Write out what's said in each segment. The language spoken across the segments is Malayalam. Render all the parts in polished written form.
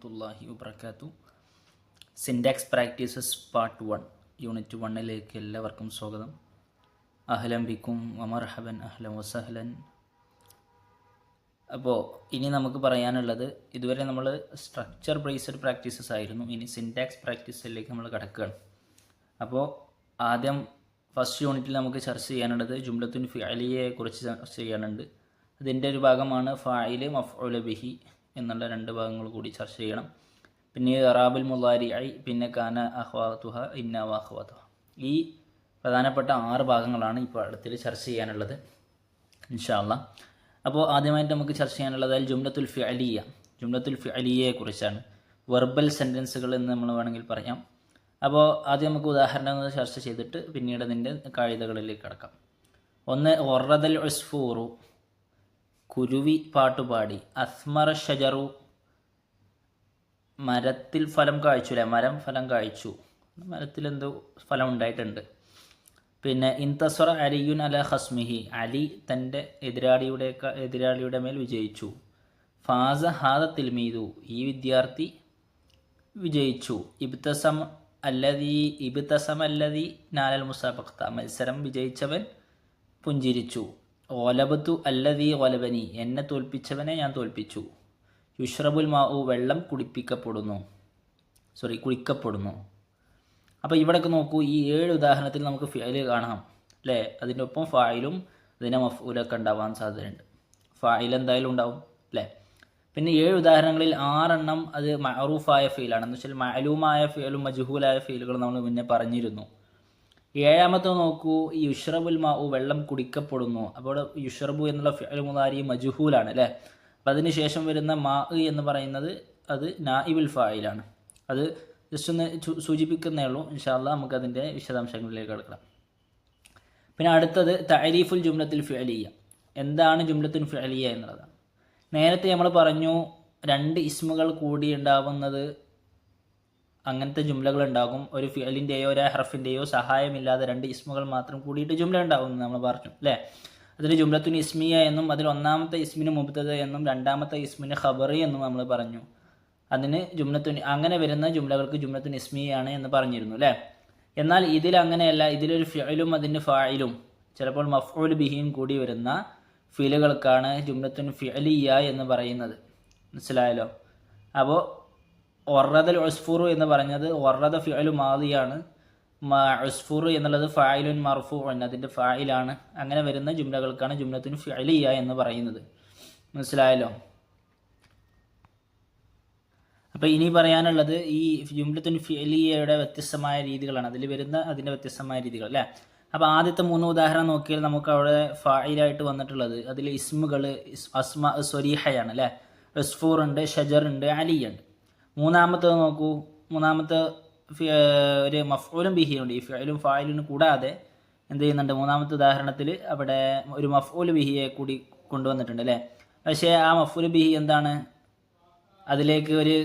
വറഹ്മത്തുള്ളാഹി വബറകാതുഹു. സിൻടാക്സ് പ്രാക്ടീസസ് പാർട്ട് 1 യൂണിറ്റ് 1ലേക്ക് എല്ലാവർക്കും സ്വാഗതം. അഹ്ലൻ ബിക്കും വമർഹബൻ അഹ്ലൻ വസഹ്ലൻ. അപ്പോൾ ഇനി നമുക്ക് പറയാനുള്ളത്, ഇതുവരെ നമ്മൾ സ്ട്രക്ചർ ബേസ്ഡ് പ്രാക്ടീസസ് ആയിരുന്നു. ഇനി സിൻടാക്സ് പ്രാക്ടീസിലേക്ക് നമ്മൾ കിടക്കുകയാണ്. അപ്പോൾ ആദ്യം ഫസ്റ്റ് യൂണിറ്റിൽ നമുക്ക് ചർച്ച ചെയ്യാനുള്ളത് ജുംലത്തുൻ ഫിഅലിയെ കുറിച്ച് ചർച്ച ചെയ്യാനുണ്ട്. അതിൻ്റെ ഒരു ഭാഗമാണ് ഫാഇൽ മഫ്ഊൽ ബിഹി എന്നുള്ള രണ്ട് ഭാഗങ്ങൾ കൂടി ചർച്ച ചെയ്യണം. പിന്നെ ഇറാബുൽ മുളാരിഇ, പിന്നെ കാന അഖ്വാതുഹ, ഇന്ന വഅഖ്വാതുഹ. ഈ പ്രധാനപ്പെട്ട 6 ഭാഗങ്ങളാണ് ഇപ്പോൾ അടുത്തിൽ ചർച്ച ചെയ്യാനുള്ളത് ഇൻഷാ അല്ലാഹ്. അപ്പോൾ ആദ്യമായിട്ട് നമുക്ക് ചർച്ച ചെയ്യാനുള്ളത് ജുംലത്തുൽ ഫിഅലിയ. ജുംലത്തുൽ ഫിഅലിയെ കുറിച്ചാണ്. വെർബൽ സെൻറ്റൻസുകൾ എന്ന് നമ്മൾ വേണമെങ്കിൽ പറയാം. അപ്പോൾ ആദ്യം നമുക്ക് ഉദാഹരണങ്ങൾ ചർച്ച ചെയ്തിട്ട് പിന്നീട് അതിൻ്റെ കായികകളിലേക്ക് കടക്കാം. ഒന്ന്, ഒറദൽ ഉസ്ഫൂറു, കുരുവി പാട്ടുപാടി. അസ്മറ ഷജറു, മരത്തിൽ ഫലം കായ്ച്ചു. അല്ലേ, മരം ഫലം കായ്ച്ചു, മരത്തിൽ എന്തോ ഫലം ഉണ്ടായിട്ടുണ്ട്. പിന്നെ ഇൻതസ്വറ അലിയുൻ അല ഖസ്മിഹി, അലി തൻ്റെ എതിരാളിയുടെ മേൽ വിജയിച്ചു. ഫാസ ഹാദ തിൽമീദു, ഈ വിദ്യാർത്ഥി വിജയിച്ചു. ഇബ്തസം അല്ലദി നാലൽ മുസാബഖത, മത്സരം വിജയിച്ചവൻ പുഞ്ചിരിച്ചു. ഗലബത്തു അല്ലദി ഗലബനി, എന്നെ തോൽപ്പിച്ചവനെ ഞാൻ തോൽപ്പിച്ചു. യുഷ്റബുൽ മാഉ, വെള്ളം കുടിക്കപ്പെടുന്നു. അപ്പോൾ ഇവിടെയൊക്കെ നോക്കൂ, ഈ 7 ഉദാഹരണത്തിൽ നമുക്ക് ഫിഅൽ കാണാം അല്ലേ. അതിൻ്റെ ഒപ്പം ഫായിലും അതിൻ്റെ മഫ്ഊലൊക്കെ ഉണ്ടാവാൻ സാധ്യതയുണ്ട്. ഫായിൽ എന്തായാലും ഉണ്ടാവും അല്ലേ. പിന്നെ 7 ഉദാഹരണങ്ങളിൽ 6 എണ്ണം അത് മഅറൂഫായ ഫീലാണ്. എന്ന് വെച്ചാൽ മഅലൂമായ ഫീലും മജ്ഹൂലായ ഫീലുകൾ നമ്മൾ മുന്നേ പറഞ്ഞിരുന്നു. 7ാമത്തെ നോക്കൂ, ഈ യുഷ്റബുൽ മാഉ, വെള്ളം കുടിക്കപ്പെടുന്നു. അപ്പോൾ യുഷ്റബു എന്നുള്ള ഫിഅൽ മുളാരി മജ്ഹൂലാണ് അല്ലേ. അപ്പം അതിന് ശേഷം വരുന്ന മാ എന്ന് പറയുന്നത് അത് നായിബുൽ ഫായിലാണ്. അത് ജസ്റ്റ് ഒന്ന് സൂചിപ്പിക്കുന്നേ ഉള്ളൂ. ഇൻഷാ അല്ലാഹ് നമുക്കതിൻ്റെ വിശദാംശങ്ങളിലേക്ക് കിടക്കാം. പിന്നെ അടുത്തത് തഅരീഫുൽ ജുംലത്തുൽ ഫിഅലിയ. എന്താണ് ജുംലത്തുൽ ഫിഅലിയ എന്നുള്ളതാണ്. നേരത്തെ നമ്മൾ പറഞ്ഞു 2 ഇസ്മുകൾ കൂടി ഉണ്ടാവുന്നത്, അങ്ങനത്തെ ജുംലകൾ ഉണ്ടാകും. ഒരു ഫിഅലിൻ്റെയോ ഒരു ഹർഫിൻ്റെയോ സഹായമില്ലാതെ 2 ഇസ്മുകൾ മാത്രം കൂടിയിട്ട് ജുംല ഉണ്ടാകും എന്ന് നമ്മൾ പറഞ്ഞു അല്ലേ. അതിൽ ജുംലത്തുൻ ഇസ്മിയ എന്നും അതിൽ 1ാമത്തെ ഇസ്മിന് മുബ്തദ എന്നും 2ാമത്തെ ഇസ്മിന് ഖബറി എന്നും നമ്മൾ പറഞ്ഞു. അതിന് ജുംലത്തുൻ, അങ്ങനെ വരുന്ന ജുംലകൾക്ക് ജുംലത്തുൻ ഇസ്മിയാണ് എന്ന് പറഞ്ഞിരുന്നു അല്ലേ. എന്നാൽ ഇതിൽ അങ്ങനെയല്ല. ഇതിലൊരു ഫിഅലും അതിൻ്റെ ഫായിലും ചിലപ്പോൾ മഫ്ഊൽ ബിഹിയും കൂടി വരുന്ന ഫിലുകൾക്കാണ് ജുംലത്തുൻ ഫിഅലിയ എന്ന് പറയുന്നത്. മനസ്സിലായല്ലോ. അപ്പോൾ ഒറദൽ ഉസ്ഫൂറു എന്ന് പറഞ്ഞത് ഒറദ ഫിഅലു മാദിയാണ്. ഉസ്ഫൂർ എന്നുള്ളത് ഫായിലുൻ മർഫൂഉൻ, അതിൻ്റെ ഫായിലാണ്. അങ്ങനെ വരുന്ന ജുംലകൾക്കാണ് ജുംലത്തുൻ ഫിഅലിയ എന്ന് പറയുന്നത്. മനസ്സിലായല്ലോ. അപ്പോൾ ഇനി പറയാനുള്ളത് ഈ ജുംലത്തുൻ ഫിഅലിയയുടെ വ്യത്യസ്തമായ രീതികളാണ്. അതിൽ വരുന്ന അതിൻ്റെ വ്യത്യസ്തമായ രീതികൾ അല്ലേ. അപ്പോൾ ആദ്യത്തെ 3 ഉദാഹരണം നോക്കിയാൽ നമുക്ക് അവിടെ ഫായിലായിട്ട് വന്നിട്ടുള്ളത് അതിൽ ഇസ്മുകൾ അസ്മാ സ്വരീഹയാണ് അല്ലേ. ഉസ്ഫൂർ ഉണ്ട്, ഷജർ ഉണ്ട്, അലി ഉണ്ട്. 3ാമത്തത് നോക്കൂ, 3ാമത്തെ ഒരു മഫ്ഊലും ബിഹിയുണ്ട്. ഈ ഫിഅലും ഫായിലിനും കൂടാതെ എന്ത് ചെയ്യുന്നുണ്ട്, 3ാമത്തെ ഉദാഹരണത്തിൽ അവിടെ ഒരു മഫ്ഊൽ ബിഹിയെ കൂടി കൊണ്ടുവന്നിട്ടുണ്ട് അല്ലേ. പക്ഷേ ആ മഫ്ഊൽ ബിഹി എന്താണ്, അതിലേക്ക് ഒരു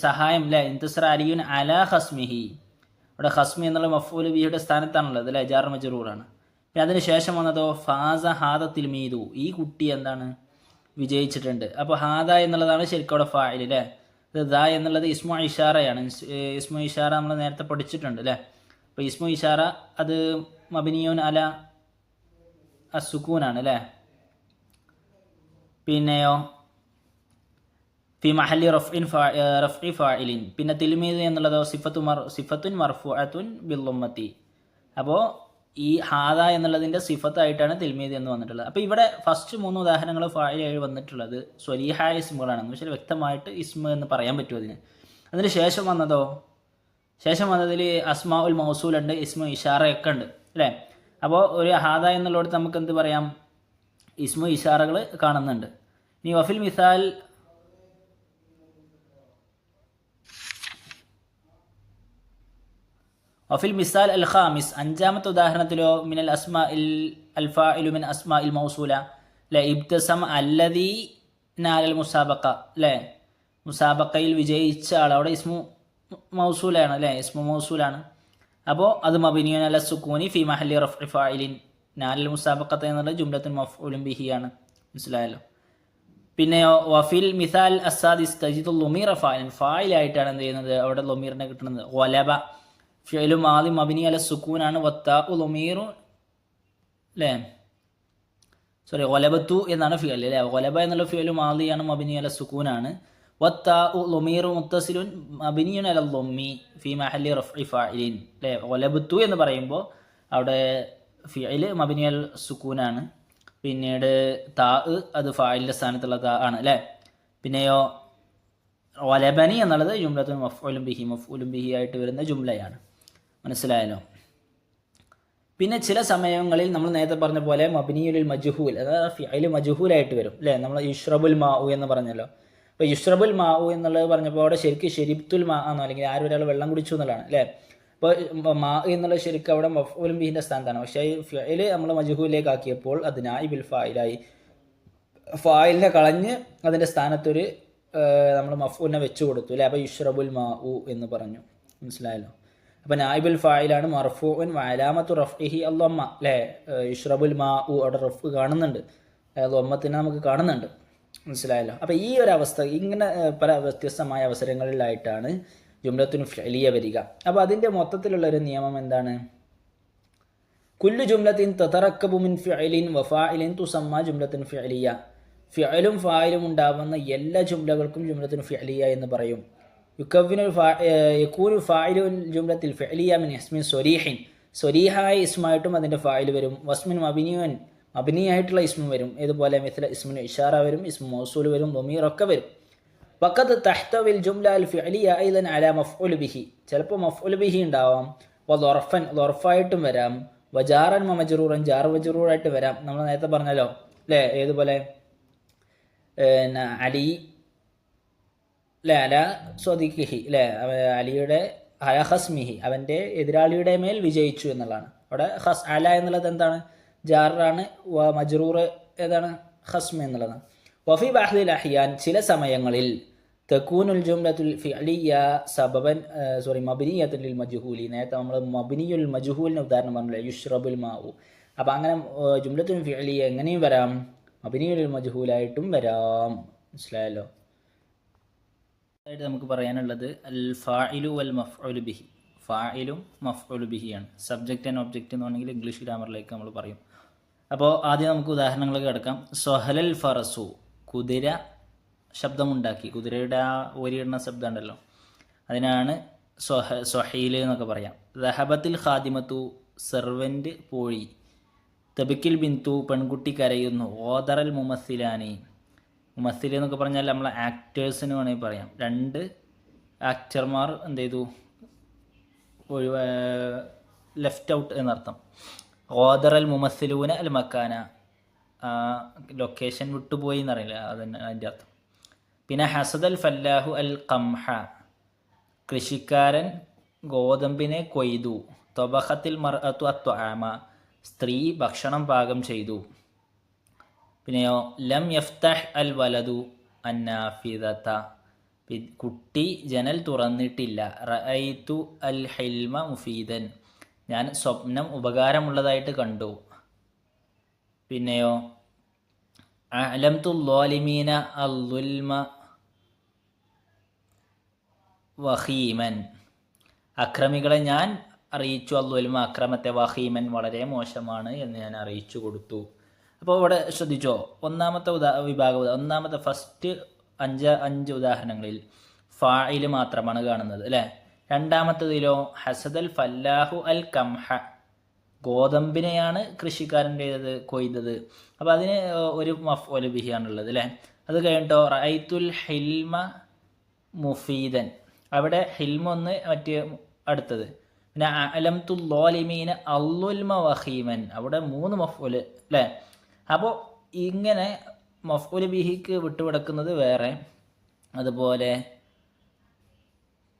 സഹായം അല്ലേ. ഇൻതസ്റ അലിയുൻ അലാ ഖസ്മിഹി, അവിടെ ഖസ്മി എന്നുള്ള മഫ്ഊൽ ബിഹിയുടെ സ്ഥാനത്താണുള്ളത് അല്ലേ, ജാർ മജ്റൂറാണ്. പിന്നെ അതിന് ശേഷം വന്നതോ ഫാസ ഹാദ തിൽമീദു, ഈ കുട്ടി എന്താണ് വിജയിച്ചിട്ടുണ്ട്. അപ്പോൾ ഹാദ എന്നുള്ളതാണ് ശരിക്കും അവിടെ ഫാഇൽ അല്ലേ. ദ എന്നുള്ളത് ഇസ്മു ഇഷാറയാണ്. ഇസ്മു ഇഷാറ നമ്മൾ നേരത്തെ പഠിച്ചിട്ടുണ്ട് അല്ലേ. അപ്പോൾ ഇസ്മു ഇഷാറ അത് മബ്നിയൂൻ അല അസ്സുക്കൂനാണ് അല്ലേ. പിന്നെയോ ഫി മഹല്ലി റഫ്ഇ ഫാഇലിൻ. പിന്നെ തിൽമീദ് എന്നുള്ളതോ സിഫത്തുൻ മർഫൂഅത്തുൻ ബിൽളുമ്മത്തി. അപ്പോൾ ഈ ഹാദ എന്നുള്ളതിൻ്റെ സിഫത്തായിട്ടാണ് തിൽമീദ് എന്ന് വന്നിട്ടുള്ളത്. അപ്പോൾ ഇവിടെ ഫസ്റ്റ് 3 ഉദാഹരണങ്ങൾ ഫായിലായി വന്നിട്ടുള്ളത് സ്വരീഹായ ഇസ്മുകളാണ്. എന്ന് വെച്ചാൽ വ്യക്തമായിട്ട് ഇസ്മ എന്ന് പറയാൻ പറ്റും അതിന്. അതിന് ശേഷം വന്നതിൽ അസ്മാ ഉൽ മൗസൂലുണ്ട്, ഇസ്മു ഇഷാറയൊക്കെ ഉണ്ട് അല്ലേ. അപ്പോൾ ഒരു ഹാദ എന്നുള്ളിടത്ത് നമുക്ക് എന്ത് പറയാം, ഇസ്മു ഇഷാറകൾ കാണുന്നുണ്ട്. ഇനി വഫിൽ മിസാൽ വഫിൽ മിസാൽ അൽ ഖാമിസ്, 5ാമത്തെ ഉദാഹരണത്തിലോ മിനൽ അസ്മാ അൽ ഫാഇലു മിൻ അസ്മാ ഇൽ മൗസൂല അല്ലേ. ഇബ്തസം അല്ലദി നാലൽ മുസാബഖ അല്ലേ, മുസാബഖയിൽ വിജയിച്ച ആൾ, അവിടെ ഇസ്മു മൗസൂലാണ് അല്ലേ, ഇസ്മു മൗസൂലാണ്. അപ്പോൾ അത് മബ്നിയുൻ അല സുക്കൂനി ഫി മഹല്ലി റഫ്ഇ ഫാഇലിൻ. നാലൽ മുസാബഖത്ത് എന്നുള്ള ജുംലത്തുൻ മഫ്ഊലുൻ ബിഹിയാണ്. മനസ്സിലായല്ലോ. പിന്നെയോ വഫിൽ മിസാൽ അസാദിസ് തജിദുൽ ലൊമീറ ഫായിൻ, ഫായിലായിട്ടാണ് എന്ത് ചെയ്യുന്നത് അവിടെ ലൊമീറിനെ കിട്ടുന്നത്. വലബ ഫിഅലും ആദ്യം മബിനി അല സുക്കൂനാണ്. വത്താഉ ലൊമീറു അല്ലേ, സോറി വലബത്തു എന്നാണ് ഫിഅൽ അല്ലേ. വലബ എന്നുള്ള ഫിഅലും ആദിയാണ് മബിനി അല സുക്കൂനാണ്. വത്താഉ ലൊമീറു മുത്തസിലുൻ മബിനിയുൻ അല ലൊമ്മി ഫി മഹല്ലി റഫ്ഇ ഫായിലിൻ അല്ലേ. വലബത്തു എന്ന് പറയുമ്പോൾ അവിടെ ഫിഅൽ മബിനി അൽ സുക്കൂനാണ്. പിന്നീട് താ അത് ഫായിലിൻ്റെ സ്ഥാനത്തുള്ള താ ആണ് അല്ലേ. പിന്നെയോ വലബനി എന്നുള്ളത് ജുംലത്തുൻ മഫ്ഊലും ബിഹി, മഫ്ഊലും ബിഹി ആയിട്ട് വരുന്ന ജുംലയാണ്. മനസ്സിലായല്ലോ. പിന്നെ ചില സമയങ്ങളിൽ നമ്മൾ നേരത്തെ പറഞ്ഞ പോലെ മബ്നിയുൽ മജ്ഹൂൽ, അതായത് ഫിഅൽ മജ്ഹൂലായിട്ട് വരും അല്ലേ. നമ്മൾ യുഷ്റബുൽ മാഉ എന്ന് പറഞ്ഞല്ലോ. അപ്പോൾ യുഷ്റബുൽ മാഉ എന്നുള്ളത് പറഞ്ഞപ്പോൾ അവിടെ ശരിക്കും ഷെരിബ്തുൽ മാ എന്നോ അല്ലെങ്കിൽ ആരും ഒരാൾ വെള്ളം കുടിച്ചു എന്നുള്ളതാണ് അല്ലേ. അപ്പോൾ മാ എന്നുള്ളത് ശരിക്കും അവിടെ മഫ്ഊലും ബിഹിൻ്റെ സ്ഥാനത്താണ്. പക്ഷേ ഈ ഫിഅൽ നമ്മൾ മജ്ഹൂലിലേക്ക് ആക്കിയപ്പോൾ അത് നായിബുൽ ഫായിലായി. ഫായിലിനെ കളഞ്ഞ് അതിൻ്റെ സ്ഥാനത്തൊരു നമ്മൾ മഫ്ഊലിനെ വെച്ച് കൊടുത്തു അല്ലേ. അപ്പോൾ യുഷ്റബുൽ മാഉ എന്ന് പറഞ്ഞു. മനസ്സിലായല്ലോ. അപ്പോൾ നായിബുൽ ഫായിലാണ് മർഫൂഉൻ വഅലാമത്തു റഫ്ഇഹി അൽ-ളമ്മ അല്ലേ. യുഷ്റബുൽ മാഉ അവിടെ റഫ് കാണുന്നുണ്ട്, ലൊമ്മത്തിനെ നമുക്ക് കാണുന്നുണ്ട്. മനസ്സിലായല്ലോ. അപ്പോൾ ഈ ഒരു അവസ്ഥ ഇങ്ങനെ പല വ്യത്യസ്തമായ അവസരങ്ങളിലായിട്ടാണ് ജുംലത്തുൻ ഫിഅലിയ വരിക. അപ്പോൾ അതിൻ്റെ മൊത്തത്തിലുള്ള ഒരു നിയമം എന്താണ്? കുല്ലു ജുംലത്തിൻ തതറക്കബു മിൻ ഫിഅലിൻ വഫാഇലിൻ തുസമ്മ ജുംലത്തുൻ ഫിഅലിയ. ഫിഅലും ഫായിലും ഉണ്ടാവുന്ന എല്ലാ ജുംലകൾക്കും ജുംലത്തുൻ ഫിഅലിയ എന്ന് പറയും. യകൂനു ഫായിലുൽ ജുംലത്തിൽ ഫിഅലിയ മിൻ ഇസ്മിൻ സ്വരീഹിൻ, സ്വരീഹായ ഇസ്മായിട്ടും അതിൻ്റെ ഫായിൽ വരും. വസ്മിൻ മബിനിയുൻ, മബിനിയായിട്ടുള്ള ഇസ്മും വരും. ഇതുപോലെ മിസ്ല ഇസ്മിന് ഇഷാറ വരും, ഇസ്മു മൗസൂൽ വരും, ദമീറൊക്കെ വരും. വഖദ് തഹ്തവിൽ ജുംല അൽ ഫിഅലിയ അയ്ദൻ അലാ മഫ്ഊൽ ബിഹി, ചിലപ്പോൾ മഫ്ഊൽ ബിഹി ഉണ്ടാവാം. വദർഫൻ, ദർഫായിട്ടും വരാം. വജാറൻ മജ്റൂറൻ, ജാർ മജ്റൂറായിട്ട് വരാം. നമ്മൾ നേരത്തെ പറഞ്ഞല്ലോ അല്ലേ. ഏതുപോലെ അലി അല്ലേ, അല സ്വദിഖിഹി അല്ലേ, അലിയുടെ അല ഹസ്മിഹി, അവൻ്റെ എതിരാളിയുടെ മേൽ വിജയിച്ചു എന്നുള്ളതാണ്. അവിടെ ഹസ് അല എന്നുള്ളത് എന്താണ്? ജാറാണ്. മജ്റൂർ ഏതാണ്? ഹസ്മ എന്നുള്ളതാണ്. വഫി ബഅദിൽ അഹ്യാൻ, ചില സമയങ്ങളിൽ തകൂനുൽ ജുംലത്തുൽ ഫിഅലിയ സബബൻ മബ്നിയത്തുൻ ലിൽ മജ്ഹൂലി, നേരത്തെ നമ്മൾ മബ്നിയുൽ മജ്ഹൂലിന് ഉദാഹരണം പറഞ്ഞില്ലേ, യുഷ്റബുൽ മാഉ. അപ്പോൾ അങ്ങനെ ജുംലത്തുൽ ഫിഅലിയ എങ്ങനെയും വരാം, മബ്നിയുൽ മജ്ഹൂലായിട്ടും വരാം. മനസ്സിലായല്ലോ. ആയിട്ട് നമുക്ക് പറയാനുള്ളത് അൽ ഫാഇലു വൽ മഫ്ഊലു ബിഹി, ഫാഇലും മഫ്ഊലു ബിഹിയാണ്. സബ്ജക്റ്റ് ആൻഡ് ഒബ്ജക്റ്റ് എന്ന് പറഞ്ഞെങ്കിൽ ഇംഗ്ലീഷ് ഗ്രാമറിലേക്ക് നമ്മൾ പറയും. അപ്പോൾ ആദ്യം നമുക്ക് ഉദാഹരണങ്ങളൊക്കെ കിടക്കാം. സൊഹലൽ ഫറസു, കുതിര ശബ്ദമുണ്ടാക്കി. കുതിരയുടെ ആ ഓരിയിടുന്ന ശബ്ദം ഉണ്ടല്ലോ, അതിനാണ് സൊഹീൽ എന്നൊക്കെ പറയാം. ദഹബത്തിൽ ഖാദിമത്തു, സെർവൻറ്റ് പോയി. തബിക്കിൽ ബിന്തു, പെൺകുട്ടി കരയുന്നു. ഓദറൽ മുമസ്സിലാനി, മുമസ്സിൽ എന്നൊക്കെ പറഞ്ഞാൽ നമ്മളെ ആക്ടേഴ്സിന് വേണമെങ്കിൽ പറയാം. രണ്ട് ആക്ടർമാർ എന്ത് ചെയ്തു, ലെഫ്റ്റ് ഔട്ട് എന്നർത്ഥം. ഓദറൽ മുമസ്സിലൂന അൽ മക്കാന, ലൊക്കേഷൻ വിട്ടുപോയി എന്നറിയില്ല, അതന്നെ അതിൻ്റെ അർത്ഥം. പിന്നെ ഹസദൽ ഫല്ലാഹു അൽ ഖംഹ, കൃഷിക്കാരൻ ഗോതമ്പിനെ കൊയ്തു. തൊബഖത്തിൽ മർഅത്തു അത്വആമ, സ്ത്രീ ഭക്ഷണം പാകം ചെയ്തു. പിന്നെയോ ലം യഫ്തഹ് അൽ വലദു അന്നാഫിദത, കുട്ടി ജനൽ തുറന്നിട്ടില്ല. റഅയ്തു അൽ ഹിൽമ മുഫീദൻ, ഞാൻ സ്വപ്നം ഉപകാരമുള്ളതായിട്ട് കണ്ടു. പിന്നെയോ അലംതു ളാലിമീന അൽ-ളുൽമ വഖീമൻ, അക്രമികളെ ഞാൻ അറിയിച്ചു. അൽ-ളുൽമ, അക്രമത്തെ, വഖീമൻ, വളരെ മോശമാണ് എന്ന് ഞാൻ അറിയിച്ചു കൊടുത്തു. അപ്പോൾ ഇവിടെ ശ്രദ്ധിച്ചോ, ഒന്നാമത്തെ ഒന്നാമത്തെ ഫസ്റ്റ് അഞ്ച് ഉദാഹരണങ്ങളിൽ ഫാഇൽ മാത്രമാണ് കാണുന്നത് അല്ലേ. രണ്ടാമത്തതിലോ ഹസദൽ ഫല്ലാഹു അൽ കംഹ, ഗോതമ്പിനെയാണ് കൃഷിക്കാരൻ്റേത് കൊയ്തത്. അപ്പോൾ അതിന് ഒരു മഫ്ഊൽ ബിഹിയാണുള്ളത് അല്ലേ. അത് കഴിഞ്ഞിട്ടോ റഅയ്തുൽ ഹിൽമ മുഫീദൻ, അവിടെ ഹിൽമ ഒന്ന് മറ്റേ അടുത്തത്. പിന്നെ അലംതു ളാലിമീന അൽ-ളുൽമ വഖീമൻ, അവിടെ 3 മഫ്ഊൽ അല്ലേ. അപ്പോൾ ഇങ്ങനെ മഫ്ഊൽ ബിഹിക്ക് വിട്ടുകിടക്കുന്നത് വേറെ, അതുപോലെ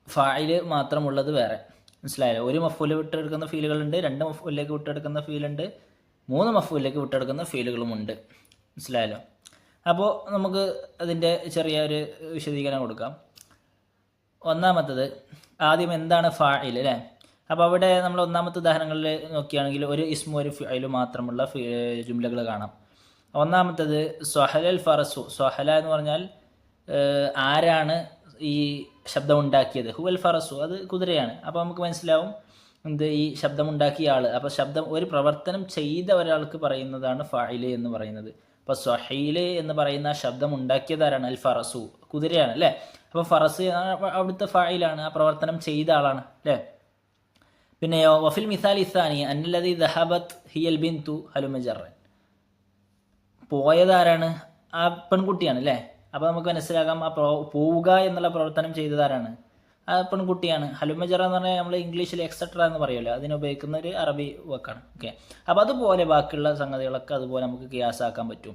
ഫാഇൽ മാത്രമുള്ളത് വേറെ. മനസ്സിലായല്ലോ. ഒരു മഫ്ഊൽ വിട്ടെടുക്കുന്ന ഫീലുകളുണ്ട്, 2 മഫ്ഊലിലേക്ക് വിട്ടെടുക്കുന്ന ഫീലുണ്ട്, 3 മഫ്ഊലിലേക്ക് വിട്ടെടുക്കുന്ന ഫീലുകളുമുണ്ട്. മനസ്സിലായല്ലോ. അപ്പോൾ നമുക്ക് അതിൻ്റെ ചെറിയൊരു വിശദീകരണം കൊടുക്കാം. ഒന്നാമത്തത് ആദ്യം എന്താണ് ഫാഇൽ അല്ലേ. അപ്പോൾ അവിടെ നമ്മൾ ഒന്നാമത്തെ ഉദാഹരണങ്ങളിൽ നോക്കുകയാണെങ്കിൽ ഒരു ഇസ്മു ഒരു ഫിഅലും മാത്രമുള്ള ജുംലകൾ കാണാം. ഒന്നാമത്തത് സ്വഹലൽ ഫറസു. സ്വഹല എന്ന് പറഞ്ഞാൽ ആരാണ് ഈ ശബ്ദം ഉണ്ടാക്കിയത്? ഹുവൽ ഫറസു, അത് കുതിരയാണ്. അപ്പോൾ നമുക്ക് മനസ്സിലാവും എന്ത്, ഈ ശബ്ദമുണ്ടാക്കിയ ആൾ. അപ്പോൾ ശബ്ദം, ഒരു പ്രവർത്തനം ചെയ്ത ഒരാൾക്ക് പറയുന്നതാണ് ഫായില് എന്ന് പറയുന്നത്. അപ്പോൾ സ്വഹീല് എന്ന് പറയുന്ന ശബ്ദം ഉണ്ടാക്കിയതാരാണ്? അൽ ഫറസു, കുതിരയാണ് അല്ലേ. അപ്പോൾ ഫറസ് അവിടുത്തെ ഫായിലാണ്, ആ പ്രവർത്തനം ചെയ്ത ആളാണ് അല്ലേ. പിന്നെയോ വഫിൽ മിസാലി ഇസാനി അന്നല്ലദി ദഹബത് ഹിയൽ ബിന്തു ഹലുമജറൻ, പോയതാരാണ്? ആ പെൺകുട്ടിയാണ് അല്ലേ. അപ്പോൾ നമുക്ക് മനസ്സിലാക്കാം ആ പോവുക എന്നുള്ള പ്രവർത്തനം ചെയ്തതാരാണ്? ആ പെൺകുട്ടിയാണ്. ഹലുമജറ എന്ന് പറഞ്ഞാൽ നമ്മൾ ഇംഗ്ലീഷിൽ എക്സെട്ര എന്ന് പറയുമല്ലോ, അതിന് ഉപയോഗിക്കുന്ന ഒരു അറബി വാക്കാണ്. ഓക്കെ, അപ്പോൾ അതുപോലെ ബാക്കിയുള്ള സംഗതികളൊക്കെ അതുപോലെ നമുക്ക് ഖിയാസാക്കാൻ പറ്റും.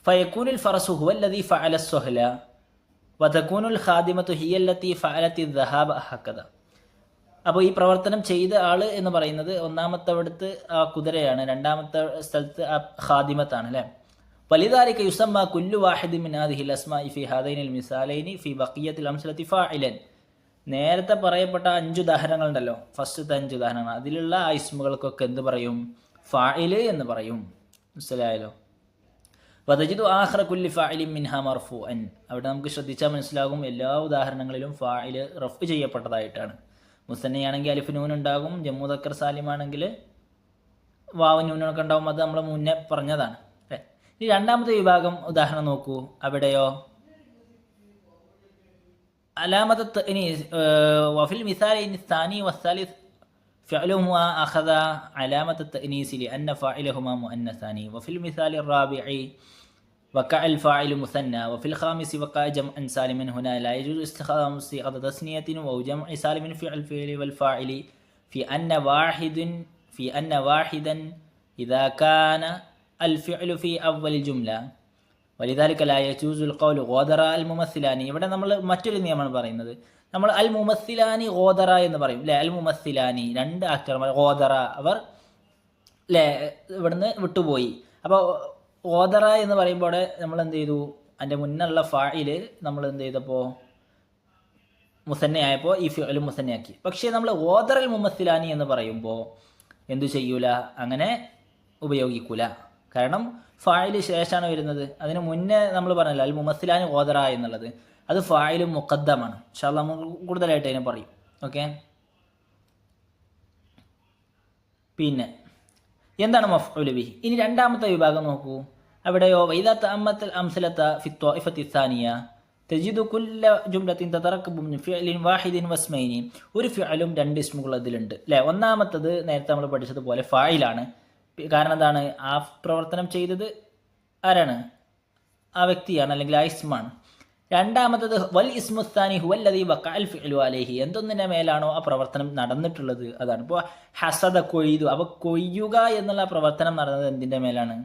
ഫയക്കൂനുൽ ഫറസു ഹുവല്ലദീ ഫഅല സ്വഹല വതകൂനുൽ ഖാദിമത്തു ഹിയല്ലത്തി ഫഅലത്തി ദഹാബ ഹക്കദ. അപ്പോൾ ഈ പ്രവർത്തനം ചെയ്ത ആൾ എന്ന് പറയുന്നത് ഒന്നാമത്തെ അവിടുത്തെ ആ കുതിരയാണ്, രണ്ടാമത്തെ സ്ഥലത്ത് ആ ഖാദിമത്താണ് അല്ലേ. വലിദാലിക യുസമ്മ കുല്ലു വാഹിദി മിൻ ഹാദിഹിൽ അസ്മാഇ ഫി ഹാദൈനിൽ മിസാലൈനി ഫി ബഖിയത്തിൽ അംസലത്തി ഫാഇലൻ. നേരത്തെ പറയപ്പെട്ട 5 ഉദാഹരണങ്ങളുണ്ടല്ലോ, ഫസ്റ്റത്തെ 5 ഉദാഹരണങ്ങൾ, അതിലുള്ള ആ ഇസ്മുകൾക്കൊക്കെ എന്ത് പറയും? ഫാഇല് എന്ന് പറയും. മനസ്സിലായല്ലോ. വതജിദു ആഖിറ കുല്ലി ഫാഇലിൻ മിൻഹാ മർഫൂഅൻ. അവിടെ നമുക്ക് ശ്രദ്ധിച്ചാൽ മനസ്സിലാകും എല്ലാ ഉദാഹരണങ്ങളിലും ഫാഇല് റഫ് ചെയ്യപ്പെട്ടതായിട്ടാണ്. മുസന്നയാണെങ്കിൽ അലിഫ് നൂൻ ഉണ്ടാകും, ജമ്മു മുദക്കർ സാലിമാണെങ്കിൽ വാവ് നൂനൊക്കെ ഉണ്ടാകും. അത് നമ്മൾ മുന്നേ പറഞ്ഞതാണ് അല്ലേ. ഇനി രണ്ടാമത്തെ വിഭാഗം ഉദാഹരണം നോക്കൂ. അവിടെയോ അലാമത്ത് ഇനി വഫിൽ മിസാലൈനി الثاني والثالث فعلهما أخذ علامة التأنيث لأن فاعلهما مؤنثان. وفي المثال الرابع وقع الفاعل مثنى. وفي الخامس وقع جمع سالم. هنا لا يجوز استخدام صيغة تثنية أو جمع سالم في الفعل والفاعل في أن واحدا إذا كان الفعل في أول الجملة. വലിദാലിക ലാ യജൂസുൽ ഖൗലു ഗോദറ അൽ മുമസ്സിലാനി. ഇവിടെ നമ്മൾ മറ്റൊരു നിയമമാണ് പറയുന്നത്. നമ്മൾ അൽ മുമസ്സിലാനി ഗോദറ എന്ന് പറയും അല്ലേ. അൽ മുമസ്സിലാനി 2 ആക്ടർമാർ, ഗോദറ അവർ അല്ലേ ഇവിടുന്ന് വിട്ടുപോയി. അപ്പോൾ ഗോദറ എന്ന് പറയുമ്പോൾ നമ്മൾ എന്ത് ചെയ്തു? അതിൻ്റെ മുന്നുള്ള ഫായില് നമ്മൾ എന്ത് ചെയ്തപ്പോൾ മുസന്നയായപ്പോൾ ഈ ഫിഅൽ മുസന്നയാക്കി. പക്ഷേ നമ്മൾ ഗോദറ അൽ മുമസ്സിലാനി എന്ന് പറയുമ്പോൾ എന്തു ചെയ്യൂല? അങ്ങനെ ഉപയോഗിക്കൂല. കാരണം ഫായില് ശേഷമാണ് വരുന്നത്. അതിന് മുന്നേ നമ്മൾ പറഞ്ഞല്ലോ അൽ മുമസ്സിലാനി ഗോദറ എന്നുള്ളത്, അത് ഫായിലും മുഖദ്ദമാണ്. ഇൻഷാ അല്ലാഹ് നമ്മൾ കൂടുതലായിട്ട് അതിനെ പറയും. ഓക്കെ, പിന്നെ എന്താണ് മഫ്ഊൽ ബിഹി? ഇനി രണ്ടാമത്തെ വിഭാഗം നോക്കൂ. അവിടെയോ വൈദാ തഅമ്മത്തൽ അംസലത ഫി ത്വാഇഫത്തി സാനിയ തജിദു കുല്ല ജുംലത്തിൻ തതറക്കബു മിൻ ഫിഅലിൻ വാഹിദിൻ വസ്മൈനി. ഒരു ഫിഅലും 2 ഇസ്മുകൾ അതിലുണ്ട് അല്ലേ. ഒന്നാമത്തത് നേരത്തെ നമ്മൾ പഠിച്ചതുപോലെ ഫായിലാണ്. കാരണം എന്താണ്? ആ പ്രവർത്തനം ചെയ്തത് ആരാണ്? ആ വ്യക്തിയാണ്, അല്ലെങ്കിൽ ആ ഇസ്മാണ്. രണ്ടാമത്തത് വൽ ഇസ്മുസ്ഥാനി ഹുവല്ലദീ വഖഅൽ ഫിഅലു അലൈഹി. എന്തൊന്നിൻ്റെ മേലാണോ ആ പ്രവർത്തനം നടന്നിട്ടുള്ളത് അതാണ്. ഇപ്പോൾ ഹസദ കൊയ്തു, അപ്പോൾ കൊയ്യുക എന്നുള്ള പ്രവർത്തനം നടന്നത് എന്തിൻ്റെ മേലാണ്?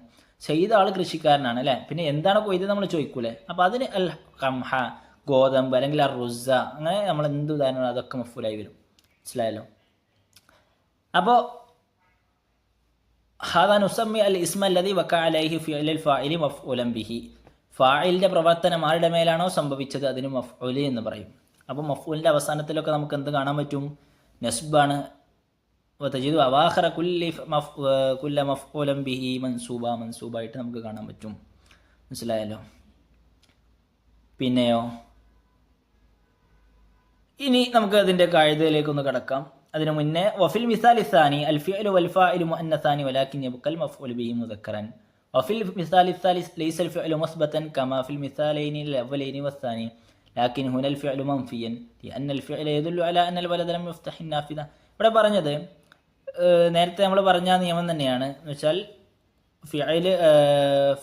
ചെയ്ത ആൾ കൃഷിക്കാരനാണ് അല്ലേ. പിന്നെ എന്താണ് കൊയ്ത് നമ്മൾ ചോദിക്കൂലേ. അപ്പോൾ അതിന് അൽ ഖംഹ ഗോതമ്പ് അല്ലെങ്കിൽ അർ റുസ, അങ്ങനെ നമ്മൾ എന്ത് ഉദാഹരണം അതൊക്കെ മഫ്ഊലായി വരും. മനസ്സിലായല്ലോ. അപ്പോൾ ഹാദാ നുസമ്മി അൽ ഇസ്മ അല്ലദീ വഖഅ അലൈഹി ഫിഅലുൽ ഫാഇലി മഫ്ഊലൻ ബിഹി. ഫാഇലിൻ്റെ പ്രവർത്തനം ആരുടെ മേലാണോ സംഭവിച്ചത് അതിന് മഫ്ഊൽ എന്ന് പറയും. അപ്പോൾ മഫ്ഊലിൻ്റെ അവസാനത്തിലൊക്കെ നമുക്ക് എന്ത് കാണാൻ പറ്റും? നസ്ബാണ്. വതജിദു അവാഖിറ കുല്ല മഫ്ഊലൻ ബിഹി മൻസൂബായിട്ട് നമുക്ക് കാണാൻ പറ്റും. മനസ്സിലായല്ലോ. പിന്നെയോ ഇനി നമുക്ക് അതിൻ്റെ കായികയിലേക്കൊന്ന് കടക്കാം. അതിനു മുന്നേ വഫിൽ മിസാലി സാനി അൽ ഫിഅലു വൽ ഫാഇലു മുഅന്നസാനി വലാകിൻ യബ്ഖൽ മഫ്ഊൽ ബിഹി മുദക്കറൻ. വഫിൽ മിസാലി സാലിസ് ലൈസ അൽ ഫിഅലു മുസ്ബതൻ കമാ ഫിൽ മിസാലൈനി അൽ അവ്വലൈനി വസ്സാനി ലാകിൻ ഹുന അൽ ഫിഅലു മൻഫിയൻ ലിഅന്ന അൽ ഫിഅല യദുല്ലു അലാ അന്ന അൽ വലദ ലം യഫ്തഹി നാഫിദ. ഇവിടെ പറഞ്ഞത് നേരത്തെ നമ്മൾ പറഞ്ഞ നിയമം തന്നെയാണ്. എന്ന് വെച്ചാൽ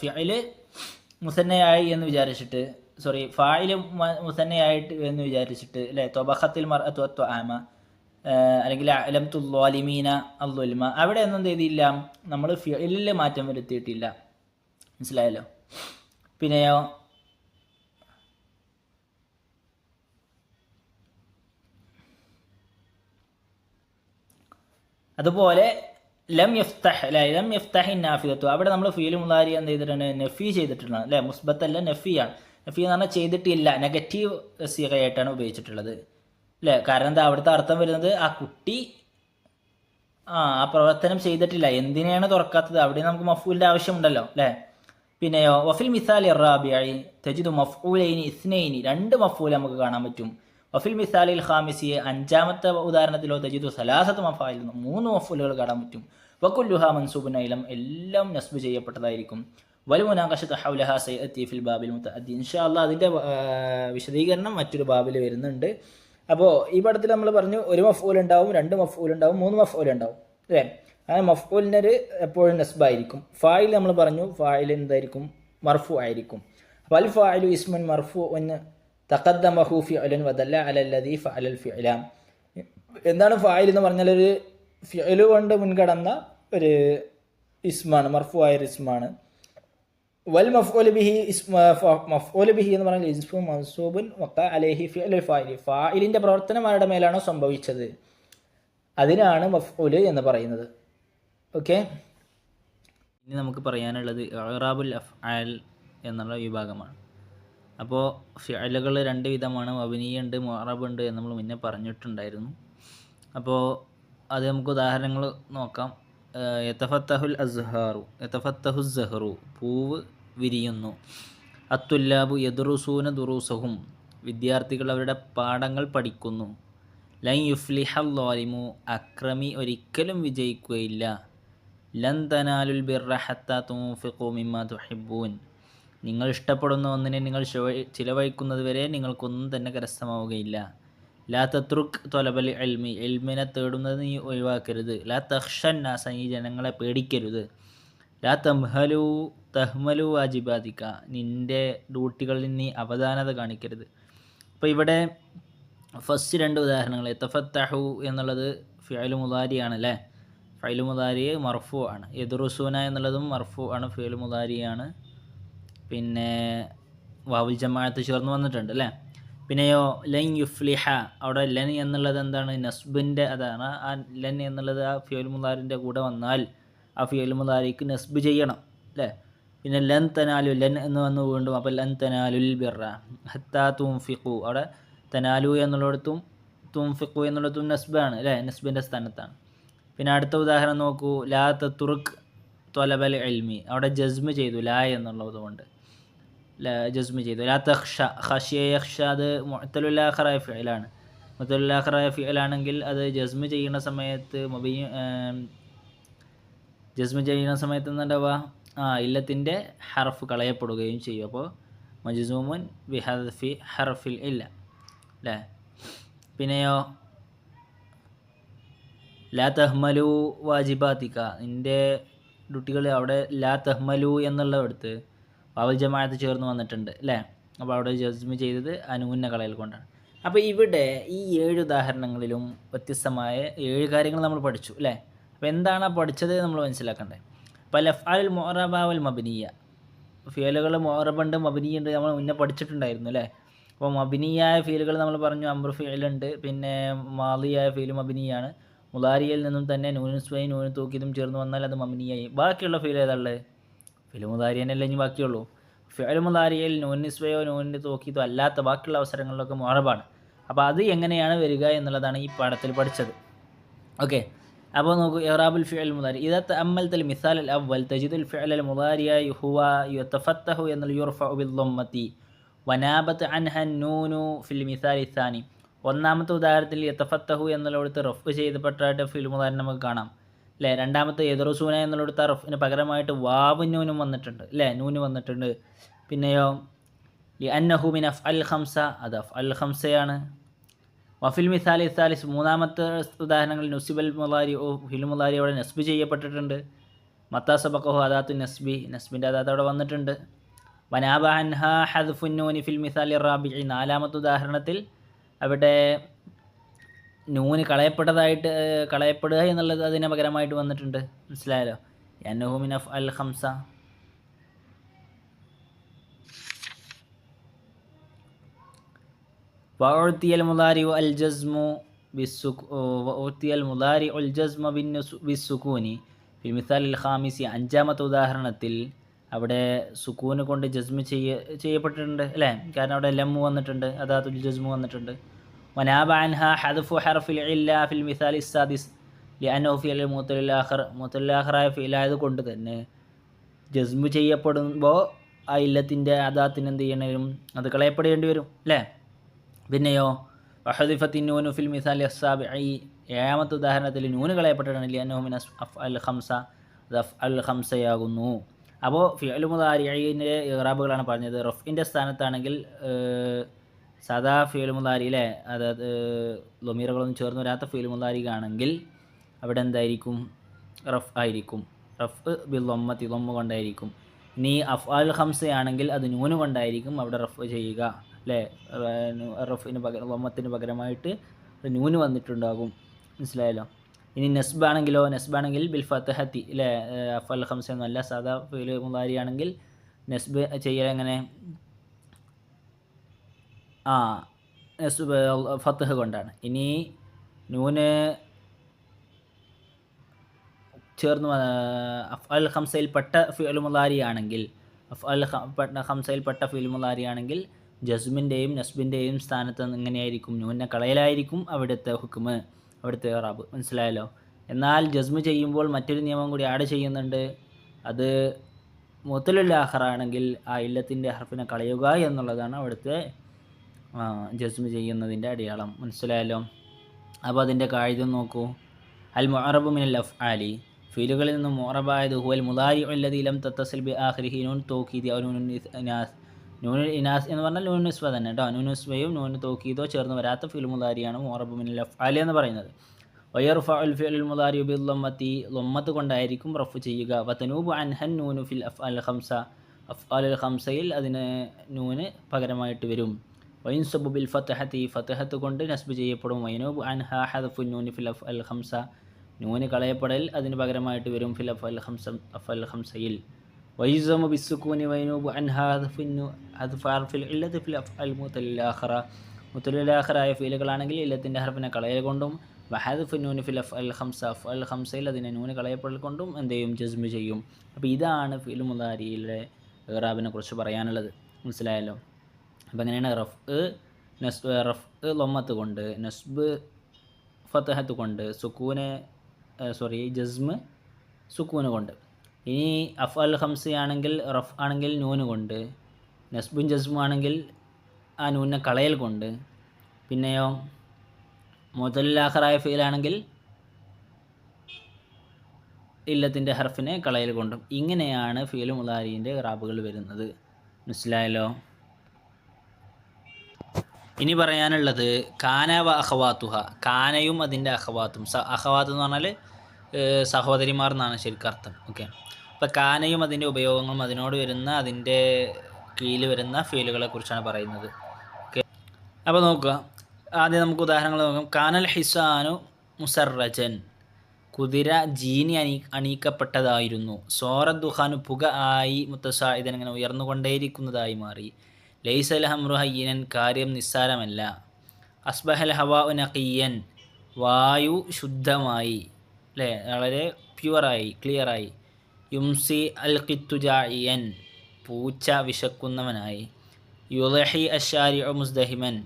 ഫിഅല് മുസന്നയായി എന്ന് വിചാരിച്ചിട്ട്, സോറി ഫാഇല് മുസന്നയായിട്ട് എന്ന് വിചാരിച്ചിട്ട് അല്ലേ, ത്വബഖത്തിൽ മർഅതു അത്വഅമ അല്ലെങ്കിൽ അലംതു ളാലിമീന അൽദുൽമ, അവിടെ ഒന്നും ചെയ്തില്ല, നമ്മൾ ഫിഅലിൽ മാറ്റം വരുത്തിയിട്ടില്ല. മനസ്സിലായല്ലോ. പിന്നെയോ അതുപോലെ ലം യഫ്തഹ് ലം യഫ്തഹി നാഫിദത്തു, അവിടെ നമ്മൾ ഫീൽ മുളാരി എന്ത് ചെയ്തിട്ടുണ്ട്? നഫി ചെയ്തിട്ടുള്ളതാണ് അല്ലേ. മുസ്ബത്തല്ല, നഫിയാണ്. നഫി എന്ന് പറഞ്ഞാൽ ചെയ്തിട്ടില്ല, നെഗറ്റീവ് സീഗയായിട്ടാണ് ഉപയോഗിച്ചിട്ടുള്ളത് അല്ലേ. കാരണം എന്താ അവിടുത്തെ അർത്ഥം വരുന്നത്? ആ കുട്ടി ആ പ്രവർത്തനം ചെയ്തിട്ടില്ല. എന്തിനാണ് തുറക്കാത്തത്? അവിടെ നമുക്ക് മഫ്ഊലിൻ്റെ ആവശ്യമുണ്ടല്ലോ അല്ലേ. പിന്നെയോ വഫിൽ മിസാലി റാബിയായി തജിദു മഫ്ഊലൈനി ഇസ്നൈനി 2 മഫ്ഊൽ നമുക്ക് കാണാൻ പറ്റും. വഫിൽ മിസാലിൽ ഖാമിസി 5-ാമത്തെ ഉദാഹരണത്തിലോ തജിദു സലാസത്ത് മഫായിൽ 3 മഫ്ഊലുകൾ കാണാൻ പറ്റും. വകുല്ലുഹ മൻസൂബുൻ ഇലം എല്ലാം നസ്ബ് ചെയ്യപ്പെട്ടതായിരിക്കും. വൽ മുനാഖശതു ഹൗലഹ സയഅതി ഫിൽ ബാബിൽ മുതഅദ്ദി ഇൻഷാ അല്ലാഹ് അതിൻ്റെ വിശദീകരണം മറ്റൊരു ബാബിൽ വരുന്നുണ്ട്. അപ്പോൾ ഈ പടത്തിൽ നമ്മൾ പറഞ്ഞു 1 മഫ്ഊൽ ഉണ്ടാവും, 2 മഫ്ഊൽ ഉണ്ടാവും, 3 മഫ്ഊൽ ഉണ്ടാവും അല്ലേ. അങ്ങനെ മഫ്ഊലിനൊരു എപ്പോഴും നസ്ബായിരിക്കും. ഫായിൽ നമ്മൾ പറഞ്ഞു ഫായിൽ എന്തായിരിക്കും, മർഫു ആയിരിക്കും. അപ്പോൾ അൽ ഫായിലു ഇസ്മുൻ മർഫു എന്ന് തഖദ്ദമഹു ഫിഅലുൻ വദല്ല അലല്ലദീ ഫഅലൽ ഫിഅല. എന്താണ് ഫായിൽ എന്ന് പറഞ്ഞാൽ ഒരു ഫിഅലു കൊണ്ട് മുൻകടന്ന ഒരു ഇസ്മാണ്, മർഫു ആയ ഒരു ഇസ്മാണ്. വൽ മഫ്ഊലു ബിഹി മഫ്ഊലു ബിഹി എന്ന് പറഞ്ഞാൽ ഇസ്മു മൻസൂബുൻ വഖഅ അലൈഹി ഫിഅലുൽ ഫായിലി. ഫായിലിൻ്റെ പ്രവർത്തനം ആരുടെ മേലാണോ സംഭവിച്ചത് അതിനാണ് മഫ്ഊല് എന്ന് പറയുന്നത്. ഓക്കെ, ഇനി നമുക്ക് പറയാനുള്ളത് ഇഅ്റാബുൽ അഫ്ആൽ എന്നുള്ള വിഭാഗമാണ്. അപ്പോൾ ഫിഅലുകൾ 2 വിധമാണ്, മബ്നിയുണ്ട് മുഅറബുണ്ട് എന്ന് നമ്മൾ മുന്നേ പറഞ്ഞിട്ടുണ്ടായിരുന്നു. അപ്പോൾ അത് നമുക്ക് ഉദാഹരണങ്ങൾ നോക്കാം. യതഫത്തഹുൽ അസ്ഹാറു യതഫത്തഹു സഹറു പൂവ് വിരിയുന്നു. അത്തുല്ലാബു യദ്റുസൂന ദുറൂസഹും വിദ്യാർത്ഥികൾ അവരുടെ പാഠങ്ങൾ പഠിക്കുന്നു. ലൻ യുഫ്ലിഹൽ ളാലിമു അക്രമി ഒരിക്കലും വിജയിക്കുകയില്ല. ലൻ തനാലുൽ ബിർറ ഹത്താ തുൻഫിഖു മിമ്മാ തുഹിബ്ബൂൻ നിങ്ങൾ ഇഷ്ടപ്പെടുന്ന ഒന്നിനെ നിങ്ങൾ ചിലവഴിക്കുന്നത് വരെ നിങ്ങൾക്കൊന്നും തന്നെ കരസ്ഥമാവുകയില്ല. ലാ തത്രുക് തൊലബൽ ഇൽമി ഇൽമിനെ തേടുന്നത് നീ ഒഴിവാക്കരുത്. ലാ തഖ്ഷൻ നാസ നീ ജനങ്ങളെ പേടിക്കരുത്. ലാ തഹ്മലു വാജിബാദിക നിൻ്റെ ഡ്യൂട്ടികളിൽ നീ അവധാനത കാണിക്കരുത്. അപ്പോൾ ഇവിടെ ഫസ്റ്റ് 2 ഉദാഹരണങ്ങൾ യതഫത്തഹു എന്നുള്ളത് ഫിഅലു മുദാരിയാണ് അല്ലേ. ഫിഅലു മുദാരി മർഫു ആണ്. യദ്റുസൂന എന്നുള്ളതും മർഫു ആണ്, ഫിഅലു മുദാരിയാണ്. പിന്നെ വാവുൽ ജമാഅത്ത് ചേർന്ന് വന്നിട്ടുണ്ട് അല്ലേ. പിന്നെയോ ലൻ യുഫ്ലിഹ അവിടെ ലൻ എന്നുള്ളത് എന്താണ്, നസ്ബിൻ്റെ അതാണ്. ആ ലൻ എന്നുള്ളത് ആ ഫിഅലു മുദാരിൻ്റെ കൂടെ വന്നാൽ ആ ഫിഅലു മുദാരിക്ക് നസ്ബ് ചെയ്യണം അല്ലേ. പിന്നെ ലൻ തനാലു ലൻ എന്ന് വന്ന് വീണ്ടും അപ്പോൾ ലൻ തനാലുൽ ബിർറ ഹത്താ തുൻഫിഖു അവിടെ തനാലു എന്നുള്ളിടത്തും തുൻഫിഖു എന്നുള്ളടത്തും നസ്ബാണ് അല്ലേ, നസ്ബിൻ്റെ സ്ഥാനത്താണ്. പിന്നെ അടുത്ത ഉദാഹരണം നോക്കൂ, ലാ തത്രുക് തൊലബൽ ഇൽമി അവിടെ ജസ്മ് ചെയ്തു ലാ എന്നുള്ളത് കൊണ്ട് ജസ്മ് ചെയ്തു. ലാ തഖ്ഷ ഖശിയ യഖ്ഷ അത് മുഅ്തലുൽ ആഖിറായ ഫിഅലാണ്. മുഅ്തലുൽ ആഖിറായ ഫിഅലാണെങ്കിൽ അത് ജസ്മ് ചെയ്യുന്ന സമയത്ത് ജസ്മ് ചെയ്യുന്ന സമയത്ത് എന്താണ്ടാവുക, ഇല്ലത്തിൻ്റെ ഹർഫ് കളയപ്പെടുകയും ചെയ്യും. അപ്പോൾ മജ്സൂമുൻ ബിഹദ്ഫി ഹർഫിൽ ഇല്ല അല്ലേ. പിന്നെയോ ലാ തഹ്മലു വാജിബാത്തിക നിൻ്റെ ഡ്യൂട്ടികൾ അവിടെ ലാ തഹ്മലു എന്നുള്ളടുത്ത് വാവുൽ ജമാഅത്ത് ചേർന്ന് വന്നിട്ടുണ്ട് അല്ലേ. അപ്പോൾ അവിടെ ജസ്മ് ചെയ്തത് അനൂന്ന കളയൽ കൊണ്ടാണ്. അപ്പോൾ ഇവിടെ ഈ 7 ഉദാഹരണങ്ങളിലും വ്യത്യസ്തമായ 7 കാര്യങ്ങൾ നമ്മൾ പഠിച്ചു അല്ലേ. അപ്പോൾ എന്താണ് പഠിച്ചത് നമ്മൾ മനസ്സിലാക്കണ്ടേ. അപ്പോൾ അഫ്ആലുൽ മുഅറബ വൽ മബ്നിയ ഫിയലുകൾ മുഅറബുണ്ട് മബ്നിയുണ്ട് നമ്മൾ മുന്നേ പഠിച്ചിട്ടുണ്ടായിരുന്നു അല്ലേ. അപ്പോൾ മബ്നിയായ ഫീലുകൾ നമ്മൾ പറഞ്ഞു അംറു ഫിഅലുണ്ട്, പിന്നെ മാളിയായ ഫീല് മബ്നിയാണ്. മുദാരിയിൽ നിന്നും തന്നെ നൂനും സ്വയും നൂനും തൂക്കിയതും ചേർന്ന് വന്നാൽ അത് മബ്നിയായി. ബാക്കിയുള്ള ഫീൽ ഏതാളുള്ളത്, ഫില് മുദാരി തന്നെയല്ലേ ഇനി ബാക്കിയുള്ളൂ. ഫിഅൽ മുദാരിയിൽ നൂൻ നിസ്വയോ നൂനിൻ്റെ തൂക്കിയതോ അല്ലാത്ത ബാക്കിയുള്ള അവസരങ്ങളിലൊക്കെ മുഅറബാണ്. അപ്പോൾ അത് എങ്ങനെയാണ് വരിക എന്നുള്ളതാണ് ഈ പാഠത്തിൽ പഠിച്ചത്. ഓക്കെ, അപ്പോൾ നോക്കൂ ഇഅ്റാബുൽ ഫിഅൽ മുദാരി ഇദാ തഅമ്മൽതൽ മിസാൽ അൽ അവ്വൽ തജിദുൽ ഫിഅൽ അൽ മുദാരിയ ഹുവ യതഫത്തഹു എന്നുള്ള യുർഫഉ ബിൽ ളമ്മത്തി വനാബത്ത് അൻഹ നൂനു ഫിൽ മിസാലി സാനി. ഒന്നാമത്തെ ഉദാഹരണത്തിൽ യതഫത്തഹു എന്നുള്ളടത്ത് റഫ് ചെയ്തപ്പെട്ടായിട്ട് ഫിൽ മുദാരി നമുക്ക് കാണാം അല്ലേ. രണ്ടാമത്തെ യദ്റുസൂന എന്നുള്ളടത്ത് റഫിന് പകരമായിട്ട് വാവ് നൂനും വന്നിട്ടുണ്ട് അല്ലേ, നൂന് വന്നിട്ടുണ്ട്. പിന്നെയോ ലിഅന്നഹു മിൻ അഫ്അൽ ഖംസ അത് അഫ്അൽ ഖംസയാണ്. വഫിൽ മിസാലി സാലിസ് മൂന്നാമത്തെ ഉദാഹരണങ്ങളിൽ നുസിബൽ മുദാരി ഫിൽ മുദാരി അവിടെ നസ്ബ് ചെയ്യപ്പെട്ടിട്ടുണ്ട്. മത്താ സബഖഹു അദാത്തു നസ്ബിൻ്റെ അദാത്ത് അവിടെ വന്നിട്ടുണ്ട്. വനാബ അൻഹ ഹദ്ഫുൻ നൂനി ഫിൽ മിസാലി റാബിഇ നാലാമത്തെ ഉദാഹരണത്തിൽ അവിടെ നൂന് കളയപ്പെടുക എന്നുള്ളത് അതിന് പകരമായിട്ട് വന്നിട്ടുണ്ട്. മനസ്സിലായല്ലോ. ലിഅന്നഹു മിൻ അഫ്അൽ ഖംസ. വഉത്തിയൽ മുദാരിഉ അൽ ജസ്മു ബിസ്സുകൂനി ഫിൽ മിസാലിൽ ഖാമിസി അഞ്ചാമത്തെ ഉദാഹരണത്തിൽ അവിടെ സുക്കൂന് കൊണ്ട് ജസ്മ് ചെയ്യപ്പെട്ടിട്ടുണ്ട് അല്ലേ, കാരണം അവിടെ ലമ്മു വന്നിട്ടുണ്ട്, അദാത്തുൽ ജസ്മു വന്നിട്ടുണ്ട്. വനാബ അൻഹ ഹദ്ഫു ഹർഫിൽ ഇല്ല ഫിൽ മിസാലി സാദിസ് ലിഅന്നഹു ഫിഅൽ മുതൽ ആഖിർ മുതൽ ആഖിറായ ഫിഅലായത് കൊണ്ട് തന്നെ ജസ്മ് ചെയ്യപ്പെടുമ്പോൾ ആ ഇല്ലത്തിൻ്റെ അദാത്തിന് എന്ത് ചെയ്യേണ്ടി വരും, അത് കളയപ്പെടേണ്ടി വരും അല്ലേ. പിന്നെയോ വഹദിഫത്തി നൂനു ഫിൽ മിസാലി അസ്സാബിഇ, ഏഴാമത്തെ ഉദാഹരണത്തിൽ നൂന് കളയപ്പെട്ടിട്ടുണ്ടെങ്കിൽ അന്നഹു മിൻ അഫ് അൽ ഖംസ, അത് അഫ് അൽ ഖംസയാകുന്നു. അപ്പോൾ ഫിഅൽ മുദാരിഇൻ്റെ ഇറാബുകളാണ് പറഞ്ഞത്. റഫ്ഇൻ്റെ സ്ഥാനത്താണെങ്കിൽ സാദാ ഫിഅൽ മുദാരി അല്ലേ, അതായത് ലൊമീറുകളൊന്നും ചേർന്ന് വരാത്ത ഫിഅൽ മുദാരി ആണെങ്കിൽ അവിടെ എന്തായിരിക്കും, റഫ് ആയിരിക്കും. റഫ് ബിൽ ലൊമ്മത്തി, ലൊമ്മ കൊണ്ടായിരിക്കും. ഇനി അഫ് അൽ ഖംസയാണെങ്കിൽ അത് നൂന് കൊണ്ടായിരിക്കും അവിടെ റഫ് ചെയ്യുക അല്ലേ. റഫിന് പകരം ലൊമ്മത്തിന് പകരമായിട്ട് നൂന് വന്നിട്ടുണ്ടാകും, മനസ്സിലായല്ലോ. ഇനി നെസ്ബാണെങ്കിൽ ബിൽ ഫതഹത്തി അല്ലേ, അഫ് അൽ ഖംസ എന്നല്ല, സാദാ ഫിഅൽ മുദാരി ആണെങ്കിൽ നെസ്ബ് ചെയ്യൽ എങ്ങനെ, നെസ്ബ് ഫതഹ് കൊണ്ടാണ്. ഇനി നൂന് ചേർന്ന് അഫ് അൽ ഖംസയിൽപ്പെട്ട ഫിഅൽ മുദാരി ആണെങ്കിൽ, അഫ് അൽ ഖംസയിൽപ്പെട്ട ഫിഅൽ മുദാരി ആണെങ്കിൽ ജസ്മിൻ്റെയും നസ്ബിൻ്റെയും സ്ഥാനത്ത് എങ്ങനെയായിരിക്കും, നൂനെ കളയലായിരിക്കും അവിടുത്തെ ഹുക്മ്, അവിടുത്തെ ഇറാബ്, മനസ്സിലായല്ലോ. എന്നാൽ ജസ്മ് ചെയ്യുമ്പോൾ മറ്റൊരു നിയമം കൂടി ആഡ് ചെയ്യുന്നുണ്ട്. അത് മുത്തലുൽ ആഖറാണെങ്കിൽ ആ ഇല്ലത്തിൻ്റെ ഹർഫിനെ കളയുക എന്നുള്ളതാണ് അവിടുത്തെ ജസ്മ് ചെയ്യുന്നതിൻ്റെ അടയാളം, മനസ്സിലായല്ലോ. അപ്പോൾ അതിൻ്റെ കായിക നോക്കൂ. അൽ മുഅറബു മിനൽ അഫ്ആലി, ഫീലുകളിൽ നിന്നും മുഅറബായത് ഹുവൽ മുദാരിഉ അല്ലദീ ലം തത്തസിൽ ബി ആഖിരിഹി നൂൻ തൗക്കീദി ഔ നൂനുൻ ഇനാസ്. നൂനുൽ ഇനാസ് എന്ന് പറഞ്ഞാൽ നൂൻ നിസ്വ തന്നെ കേട്ടോ. നൂൻ നിസ്വയും നൂൻ തൗക്കീദോ ചേർന്ന് വരാത്ത ഫിൽ മുദാരിയാണ് മുഅറബു മിനൽ അഫ്ആലി എന്ന് പറയുന്നത്. വയർഫഉൽ ഫിഅലുൽ മുദാരിഉ ബിൽ ലമ്മത്തി, ലമ്മത്ത് കൊണ്ടായിരിക്കും റഫ് ചെയ്യുക. വതനൂബു അൻഹൻ നൂനു ഫിൽ അഫ്ആൽ ഖംസ, അഫ്ആലുൽ ഖംസയിൽ അതിന് നൂന് പകരമായിട്ട് വരും. വയൻസബു ബിൽ ഫതഹത്തി, ഫതഹത്ത് കൊണ്ട് നസ്ബ് ചെയ്യപ്പെടും. വയനൂബു അൻഹാ ഹദ്ഫുൻ നൂനി ഫിൽ അഫ്ആൽ ഖംസ, നൂന് കളയപ്പെടൽ അതിന് പകരമായിട്ട് വരും ഫിൽ അഫ്ആൽ ഖംസയിൽ. വൈസമു ബിസ്സുകൂനി വയനൂബു അൻഹാ ഹദ്ഫ് ഹർഫിൽ ഇല്ലത്തി ഫിൽ അഫ്ആൽ മുതലിൽ ആഖറ, മുതലിൽ ആഖറായ ഫീലുകളാണെങ്കിൽ ഇല്ലത്തിൻ്റെ ഹർഫിനെ കളയൽ കൊണ്ടും വഹദ്ഫു നൂനി ഫിൽ അഫ്ആൽ ഖംസ, അഫ്ആൽ ഖംസയിൽ അതിനെ നൂന് കളയപ്പെടൽ കൊണ്ടും എന്ത് ചെയ്യും, ജസ്മ് ചെയ്യും. അപ്പോൾ ഇതാണ് ഫിൽ മുദാരിയിലെ ഇറാബിനെ കുറിച്ച് പറയാനുള്ളത്, മനസ്സിലായല്ലോ. അപ്പോൾ എങ്ങനെയാണ് റഫ് ലൊമ്മത്ത് കൊണ്ട്, നസ്ബ് ഫതഹത്ത് കൊണ്ട്, ജസ്മ് സുക്കൂന് കൊണ്ട്. ഇനി അഫ് അൽ ഖംസ ആണെങ്കിൽ റഫ് ആണെങ്കിൽ നൂന് കൊണ്ട്, നസ്ബും ജസ്മും ആണെങ്കിൽ ആ നൂനെ കളയൽ കൊണ്ട്, പിന്നെയോ മുതലാഖറായ ഫീലാണെങ്കിൽ ഇല്ലത്തിൻ്റെ ഹർഫിനെ കളയൽ കൊണ്ടും. ഇങ്ങനെയാണ് ഫീൽ മുദാരിൻ്റെ ഇറാബുകൾ വരുന്നത്, മനസ്സിലായല്ലോ. ഇനി പറയാനുള്ളത് കാന വ അഖവാത്തുഹ, കാനയും അതിൻ്റെ അഖവാത്തും. അഖവാത്ത് എന്ന് പറഞ്ഞാൽ സഹോദരിമാർ എന്നാണ് ശരിക്കും അർത്ഥം. ഓക്കെ, അപ്പോൾ കാനയും അതിൻ്റെ ഉപയോഗങ്ങളും അതിനോട് വരുന്ന അതിൻ്റെ കീഴിൽ വരുന്ന ഫീലുകളെ കുറിച്ചാണ് പറയുന്നത്. ഓക്കെ, അപ്പോൾ നോക്കുക, ആദ്യം നമുക്ക് ഉദാഹരണങ്ങൾ നോക്കാം. കാനൽ ഹിസാനു മുസർറജൻ, കുതിര ജീനി അണിയിക്കപ്പെട്ടതായിരുന്നു. സോറ ദുഖാനു, പുക ആയി, മുത്തസായിദൻ, ഇങ്ങനെ ഉയർന്നുകൊണ്ടേയിരിക്കുന്നതായി മാറി. ലൈസൽ ഹംറു ഹയ്യനൻ, കാര്യം നിസ്സാരമല്ല. അസ്ബഹൽ ഹവാ നഖിയൻ, വായു ശുദ്ധമായി അല്ലേ, വളരെ പ്യുവറായി, ക്ലിയറായി. യുംസി അൽ ഖിത്തുജായിയൻ, പൂച്ച വിശക്കുന്നവനായി. യുളഹി അഷാരിഉ മുസ്ദഹിമൻ,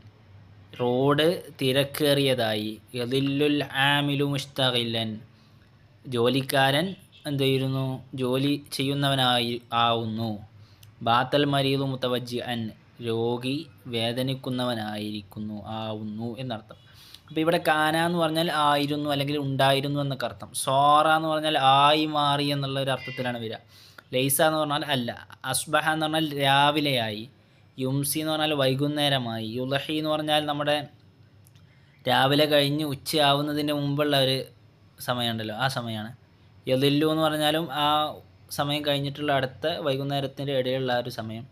റോഡ് തിരക്കേറിയതായി. യദില്ലുൽ ആമിലു മുസ്തഖില്ലൻ, ജോലിക്കാരൻ എന്തെയ്യുന്നു, ജോലി ചെയ്യുന്നവനായി ആവുന്നു. ബാത്തൽ മരീദു മുതവജ്ജിഅൻ, രോഗി വേദനിക്കുന്നവനായിരിക്കുന്നു ആവുന്നു എന്നർത്ഥം. അപ്പോൾ ഇവിടെ കാന എന്ന് പറഞ്ഞാൽ ആയിരുന്നു അല്ലെങ്കിൽ ഉണ്ടായിരുന്നു എന്നൊക്കെ അർത്ഥം. സോറ എന്ന് പറഞ്ഞാൽ ആയി മാറി എന്നുള്ള ഒരു അർത്ഥത്തിലാണ് വരിക. ലൈസ എന്ന് പറഞ്ഞാൽ അല്ല. അസ്ബഹ എന്ന് പറഞ്ഞാൽ രാവിലെയായി. യുംസി എന്ന് പറഞ്ഞാൽ വൈകുന്നേരമായി. യുളഹി എന്ന് പറഞ്ഞാൽ നമ്മുടെ രാവിലെ കഴിഞ്ഞ് ഉച്ചയാവുന്നതിന് മുമ്പുള്ള ഒരു സമയമുണ്ടല്ലോ, ആ സമയമാണ്. യദില്ലു എന്ന് പറഞ്ഞാലും ആ സമയം കഴിഞ്ഞിട്ടുള്ള അടുത്ത വൈകുന്നേരത്തിൻ്റെ ഇടയിലുള്ള ഒരു സമയം.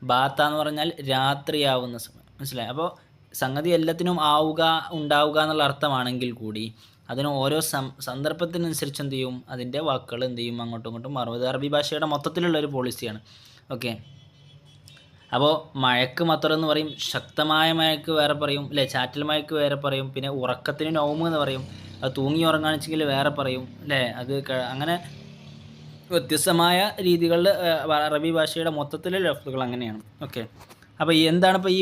ബാത്ത എന്ന് പറഞ്ഞാൽ രാത്രിയാവുന്ന സമയം, മനസ്സിലായി. അപ്പോൾ സംഗതി എല്ലാത്തിനും ആവുക, ഉണ്ടാവുക എന്നുള്ള അർത്ഥമാണെങ്കിൽ കൂടി അതിന് ഓരോ സന്ദർഭത്തിനനുസരിച്ച് എന്ത് ചെയ്യും, അതിൻ്റെ വാക്കുകൾ എന്ത് ചെയ്യും, അങ്ങോട്ടും ഇങ്ങോട്ടും മാറും. അറബി ഭാഷയുടെ മൊത്തത്തിലുള്ളൊരു പോളിസിയാണ്. ഓക്കെ, അപ്പോൾ മഴക്ക് മത്തർ എന്ന് പറയും, ശക്തമായ മഴക്ക് വേറെ പറയും അല്ലേ, ചാറ്റൽ മഴക്ക് വേറെ പറയും, പിന്നെ ഉറക്കത്തിന് നൗമ് എന്ന് പറയും, അത് തൂങ്ങി ഉറങ്ങാണെച്ചെങ്കിൽ വേറെ പറയും അല്ലേ. അത് അങ്ങനെ വ്യത്യസ്തമായ രീതികളിൽ അറബി ഭാഷയുടെ മൊത്തത്തിലെ ലഫ്ലുകൾ അങ്ങനെയാണ്. ഓക്കെ, അപ്പോൾ എന്താണ് ഇപ്പോൾ ഈ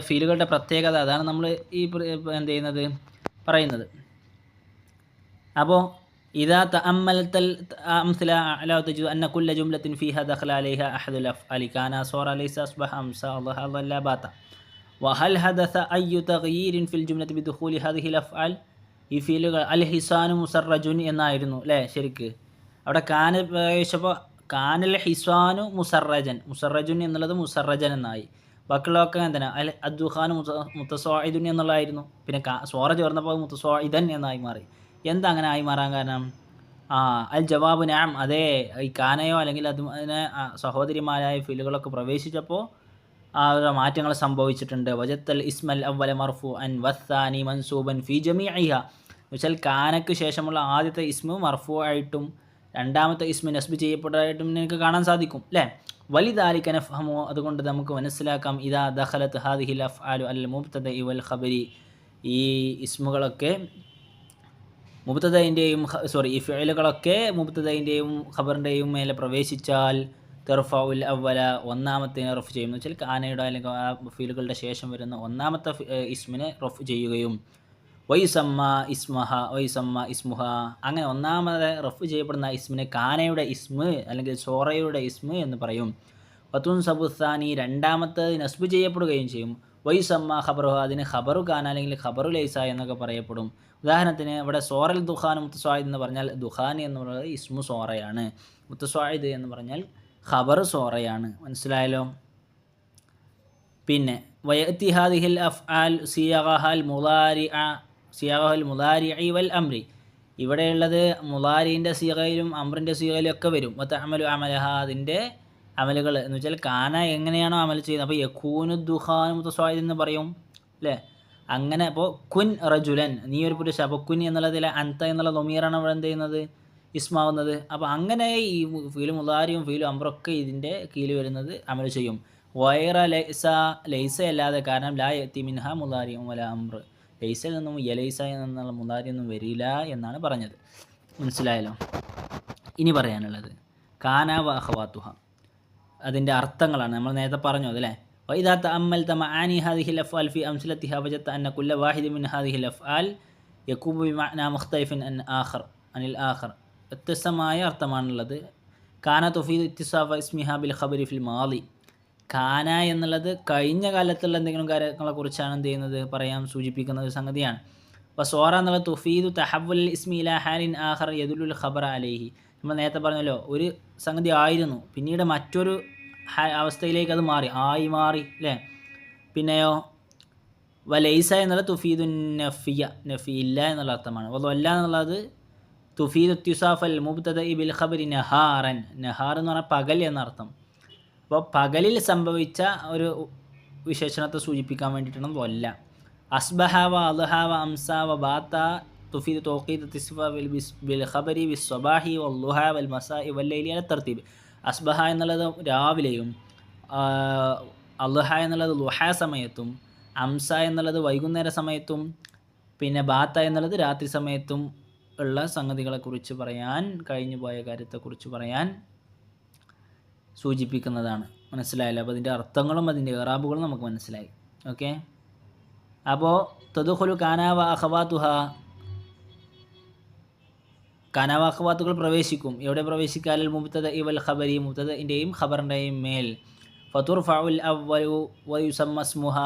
ഫീലുകളുടെ പ്രത്യേകത, അതാണ് നമ്മൾ ഈ എന്ത് ചെയ്യുന്നത് പറയുന്നത്. അപ്പോൾ إذا تأملت الأمثلة أعلى تجد أن كل جملة فيها دخل عليها أحد الأفعال كان صار ليس أصبح أمسى ضحى ظل بات وهل حدث أي تغيير في الجملة بدخول هذه الأفعال ഈ ഫീലുകൾ അൽ ഹിസാനു മുസറജുൻ എന്നായിരുന്നു അല്ലേ ശരിക്ക് അവിടെ കാന പ്രവേശപ്പോൾ കാനൽ ഹിസാനു മുസറജുൻ എന്നുള്ളത് മുസറജൻ എന്നായി ബാക്കിയുള്ളതൊക്കെ എന്താണ് അൽ അദ്ദുഖാനു മുത്തസ്വാഇദുൻ എന്നുള്ളതായിരുന്നു പിന്നെ സോറ ചേർന്നപ്പോൾ മുത്തസ്വാഇദൻ എന്നായി മാറി എന്താ അങ്ങനെ ആയി മാറാൻ കാരണം അൽ ജവാബ് നാം അതേ ഈ കാനയോ അല്ലെങ്കിൽ അതിനെ സഹോദരിമാരായ ഫീലുകളൊക്കെ പ്രവേശിച്ചപ്പോൾ മാറ്റങ്ങൾ സംഭവിച്ചിട്ടുണ്ട് വജത്തൽ ഇസ്മൽ അവ്വല മർഫു അൻ വസ്സാനി മൻസൂബൻ ഫി ജമീഇഹ എന്നുവെച്ചാൽ കാനയ്ക്ക് ശേഷമുള്ള ആദ്യത്തെ ഇസ്മു മർഫു ആയിട്ടും രണ്ടാമത്തെ ഇസ്മു നസ്ബ് ചെയ്യപ്പെട്ടതായിട്ടും നിങ്ങൾക്ക് കാണാൻ സാധിക്കും അല്ലേ വലിദാലിക നഫ്ഹമു അതുകൊണ്ട് നമുക്ക് മനസ്സിലാക്കാം ഇദാ ദഖലത്ത് ഹാദിഹിൽ അഫ്ആലു അൽ മുബ്തദഇ വൽ ഖബരി ഈ ഇസ്മുകളൊക്കെ മുബ്തദയിൻ്റെയും ഈ ഫിഅലുകളൊക്കെ മുബ്തദയിൻ്റെയും ഖബറിൻ്റെയും മേലെ പ്രവേശിച്ചാൽ തെർഫഉൽ അവ്വല ഒന്നാമത്തെ റഫ് ചെയ്യും എന്ന് വെച്ചാൽ കാനയുടെ അല്ലെങ്കിൽ ആ ഫീലുകളുടെ ശേഷം വരുന്ന ഒന്നാമത്തെ ഇസ്മിനെ റഫ് ചെയ്യുകയും വൈസമ്മ ഇസ്മുഹ അങ്ങനെ ഒന്നാമത് റഫ് ചെയ്യപ്പെടുന്ന ഇസ്മിനെ കാനയുടെ ഇസ്മ് അല്ലെങ്കിൽ സോറയുടെ ഇസ്മ് എന്ന് പറയും വത്തുൻ സബുസാനി രണ്ടാമത്തെ നസ്ബ് ചെയ്യപ്പെടുകയും ചെയ്യും വൈസമ്മ ഖബറുഹ അതിന് ഖബറു കാന അല്ലെങ്കിൽ ഖബറു ലൈസ എന്നൊക്കെ പറയപ്പെടും ഉദാഹരണത്തിന് ഇവിടെ സോറൽ ദുഖാൻ മുത്തസ്വായിദ് എന്ന് പറഞ്ഞാൽ ദുഖാൻ എന്നുള്ളത് ഇസ്മു സോറയാണ് മുത്തസ്വായിദ് എന്ന് പറഞ്ഞാൽ ഖബർ സോറയാണ് മനസ്സിലായല്ലോ പിന്നെ വയഅതി ഹാദിഹിൽ അഫ്ആൽ സിയഗഹൽ മുളാരിഇ വൽ അംരി ഇവിടെയുള്ളത് മുളാരിൻ്റെ സീഗയിലും അമ്രിൻ്റെ സീഗയിലും ഒക്കെ വരും വതഅമലു അമലഹ അതിൻ്റെ അമലുകൾ എന്ന് വെച്ചാൽ കാന എങ്ങനെയാണോ അമൽ ചെയ്യുന്നത് അപ്പോൾ യകൂനു ദുഖാൻ മുത്തസ്വായിദ് എന്ന് പറയും അല്ലേ അങ്ങനെ അപ്പോൾ കുൻ റജുലൻ നീ ഒരു പുരുഷ അപ്പോൾ കുൻ എന്നുള്ളതിൽ അന്ത എന്നുള്ള ദമീറാണ് ഇവിടെ എന്ത് ചെയ്യുന്നത് ഇസ്മാവുന്നത് അപ്പോൾ അങ്ങനെ ഈ ഫീലും മുളാരിയും ഫീലും അമ്രൊക്കെ ഇതിൻ്റെ കീഴിൽ വരുന്നത് അമൽ ചെയ്യും വൈറ ലൈസ അല്ലാതെ കാരണം ലാ യത്തി മിൻഹ മുളാരിയും വല അമ്ര ലൈസയിൽ നിന്നും യലൈസ എന്നുള്ള മുളാരിയൊന്നും വരില്ല എന്നാണ് പറഞ്ഞത് മനസ്സിലായല്ലോ ഇനി പറയാനുള്ളത് കാന വ അഖവാതുഹ അതിൻ്റെ അർത്ഥങ്ങളാണ് നമ്മൾ നേരത്തെ പറഞ്ഞു അതല്ലേ وإذا تأملت معاني هذه الأفعال في أمثلتها وجدت أن كل واحد من هذه الأفعال يكون بمعنى مختلف عن الآخر വ്യത്യസ്തമായ അർത്ഥമാണുള്ളത് കാന തുഫീദ് ഇത്തിസാഫ ഇസ്മിഹ ബിൽ ഖബരി ഫിൽ മാളി കാന എന്നുള്ളത് കഴിഞ്ഞ കാലത്തുള്ള എന്തെങ്കിലും കാര്യങ്ങളെ കുറിച്ചാണ് എന്ത് ചെയ്യുന്നത് പറയാൻ സൂചിപ്പിക്കുന്ന ഒരു സംഗതിയാണ് അപ്പോൾ സോറ എന്നുള്ളത് തുഫീദു തഹവ്വുൽ ഇസ്മി ഇലാ ഹാലിൻ ആഖർ യദുലുൽ ഖബറ അലൈഹി നമ്മൾ നേരത്തെ പറഞ്ഞല്ലോ ഒരു സംഗതി ആയിരുന്നു പിന്നീട് മറ്റൊരു അവസ്ഥയിലേക്ക് അത് മാറി അല്ലേ പിന്നെയോ വലൈസ എന്നുള്ള തുഫീദു നഫി ഇല്ല എന്നുള്ള അർത്ഥമാണ് വല്ല എന്നുള്ളത് തുഫീദ് ഇത്തിസാഫൽ മുബ്തദഇ ബിൽ ഖബരി നഹാറൻ നഹാർ എന്ന് പറഞ്ഞാൽ പകൽ എന്നർത്ഥം അപ്പോൾ പകലിൽ സംഭവിച്ച ഒരു വിശേഷണത്തെ സൂചിപ്പിക്കാൻ വേണ്ടിയിട്ടാണ് വല്ല അസ്ബഹ വ അദ്ഹ വ അംസ വ ബാത്ത തുഫീദ് തൗഖീദ് ഇത്തിസ്ഫ ബിൽ ഖബരി ബിസ് സ്വബാഹി വൽ ളുഹ വൽ മസാഇ വൽ ലൈലി അല തർതീബ് അസ്ബഹ എന്നുള്ളത് രാവിലെയും അദ്ഹ എന്നുള്ളത് ളുഹ സമയത്തും അംസ എന്നുള്ളത് വൈകുന്നേര സമയത്തും പിന്നെ ബാത്ത എന്നുള്ളത് രാത്രി സമയത്തും ഉള്ള സംഗതികളെക്കുറിച്ച് പറയാൻ കഴിഞ്ഞു പോയ കാര്യത്തെക്കുറിച്ച് പറയാൻ സൂചിപ്പിക്കുന്നതാണ് മനസ്സിലായല്ലോ അപ്പോൾ അതിൻ്റെ അർത്ഥങ്ങളും അതിൻ്റെ ഇറാബുകളും നമുക്ക് മനസ്സിലായി ഓക്കെ അപ്പോൾ തദ്ഖുലു കാന വ അഖവാതുഹ കാന വ അഖവാതുകൾ പ്രവേശിക്കും എവിടെ പ്രവേശിക്കാൽ മുബ്തദഇ വൽ ഖബരി മുബ്തദഇൻ്റെയും ഖബറിൻ്റെയും മേൽ ഫതുർഫഉൽ അവ്വലു വ യുസമ്മ ഇസ്മുഹ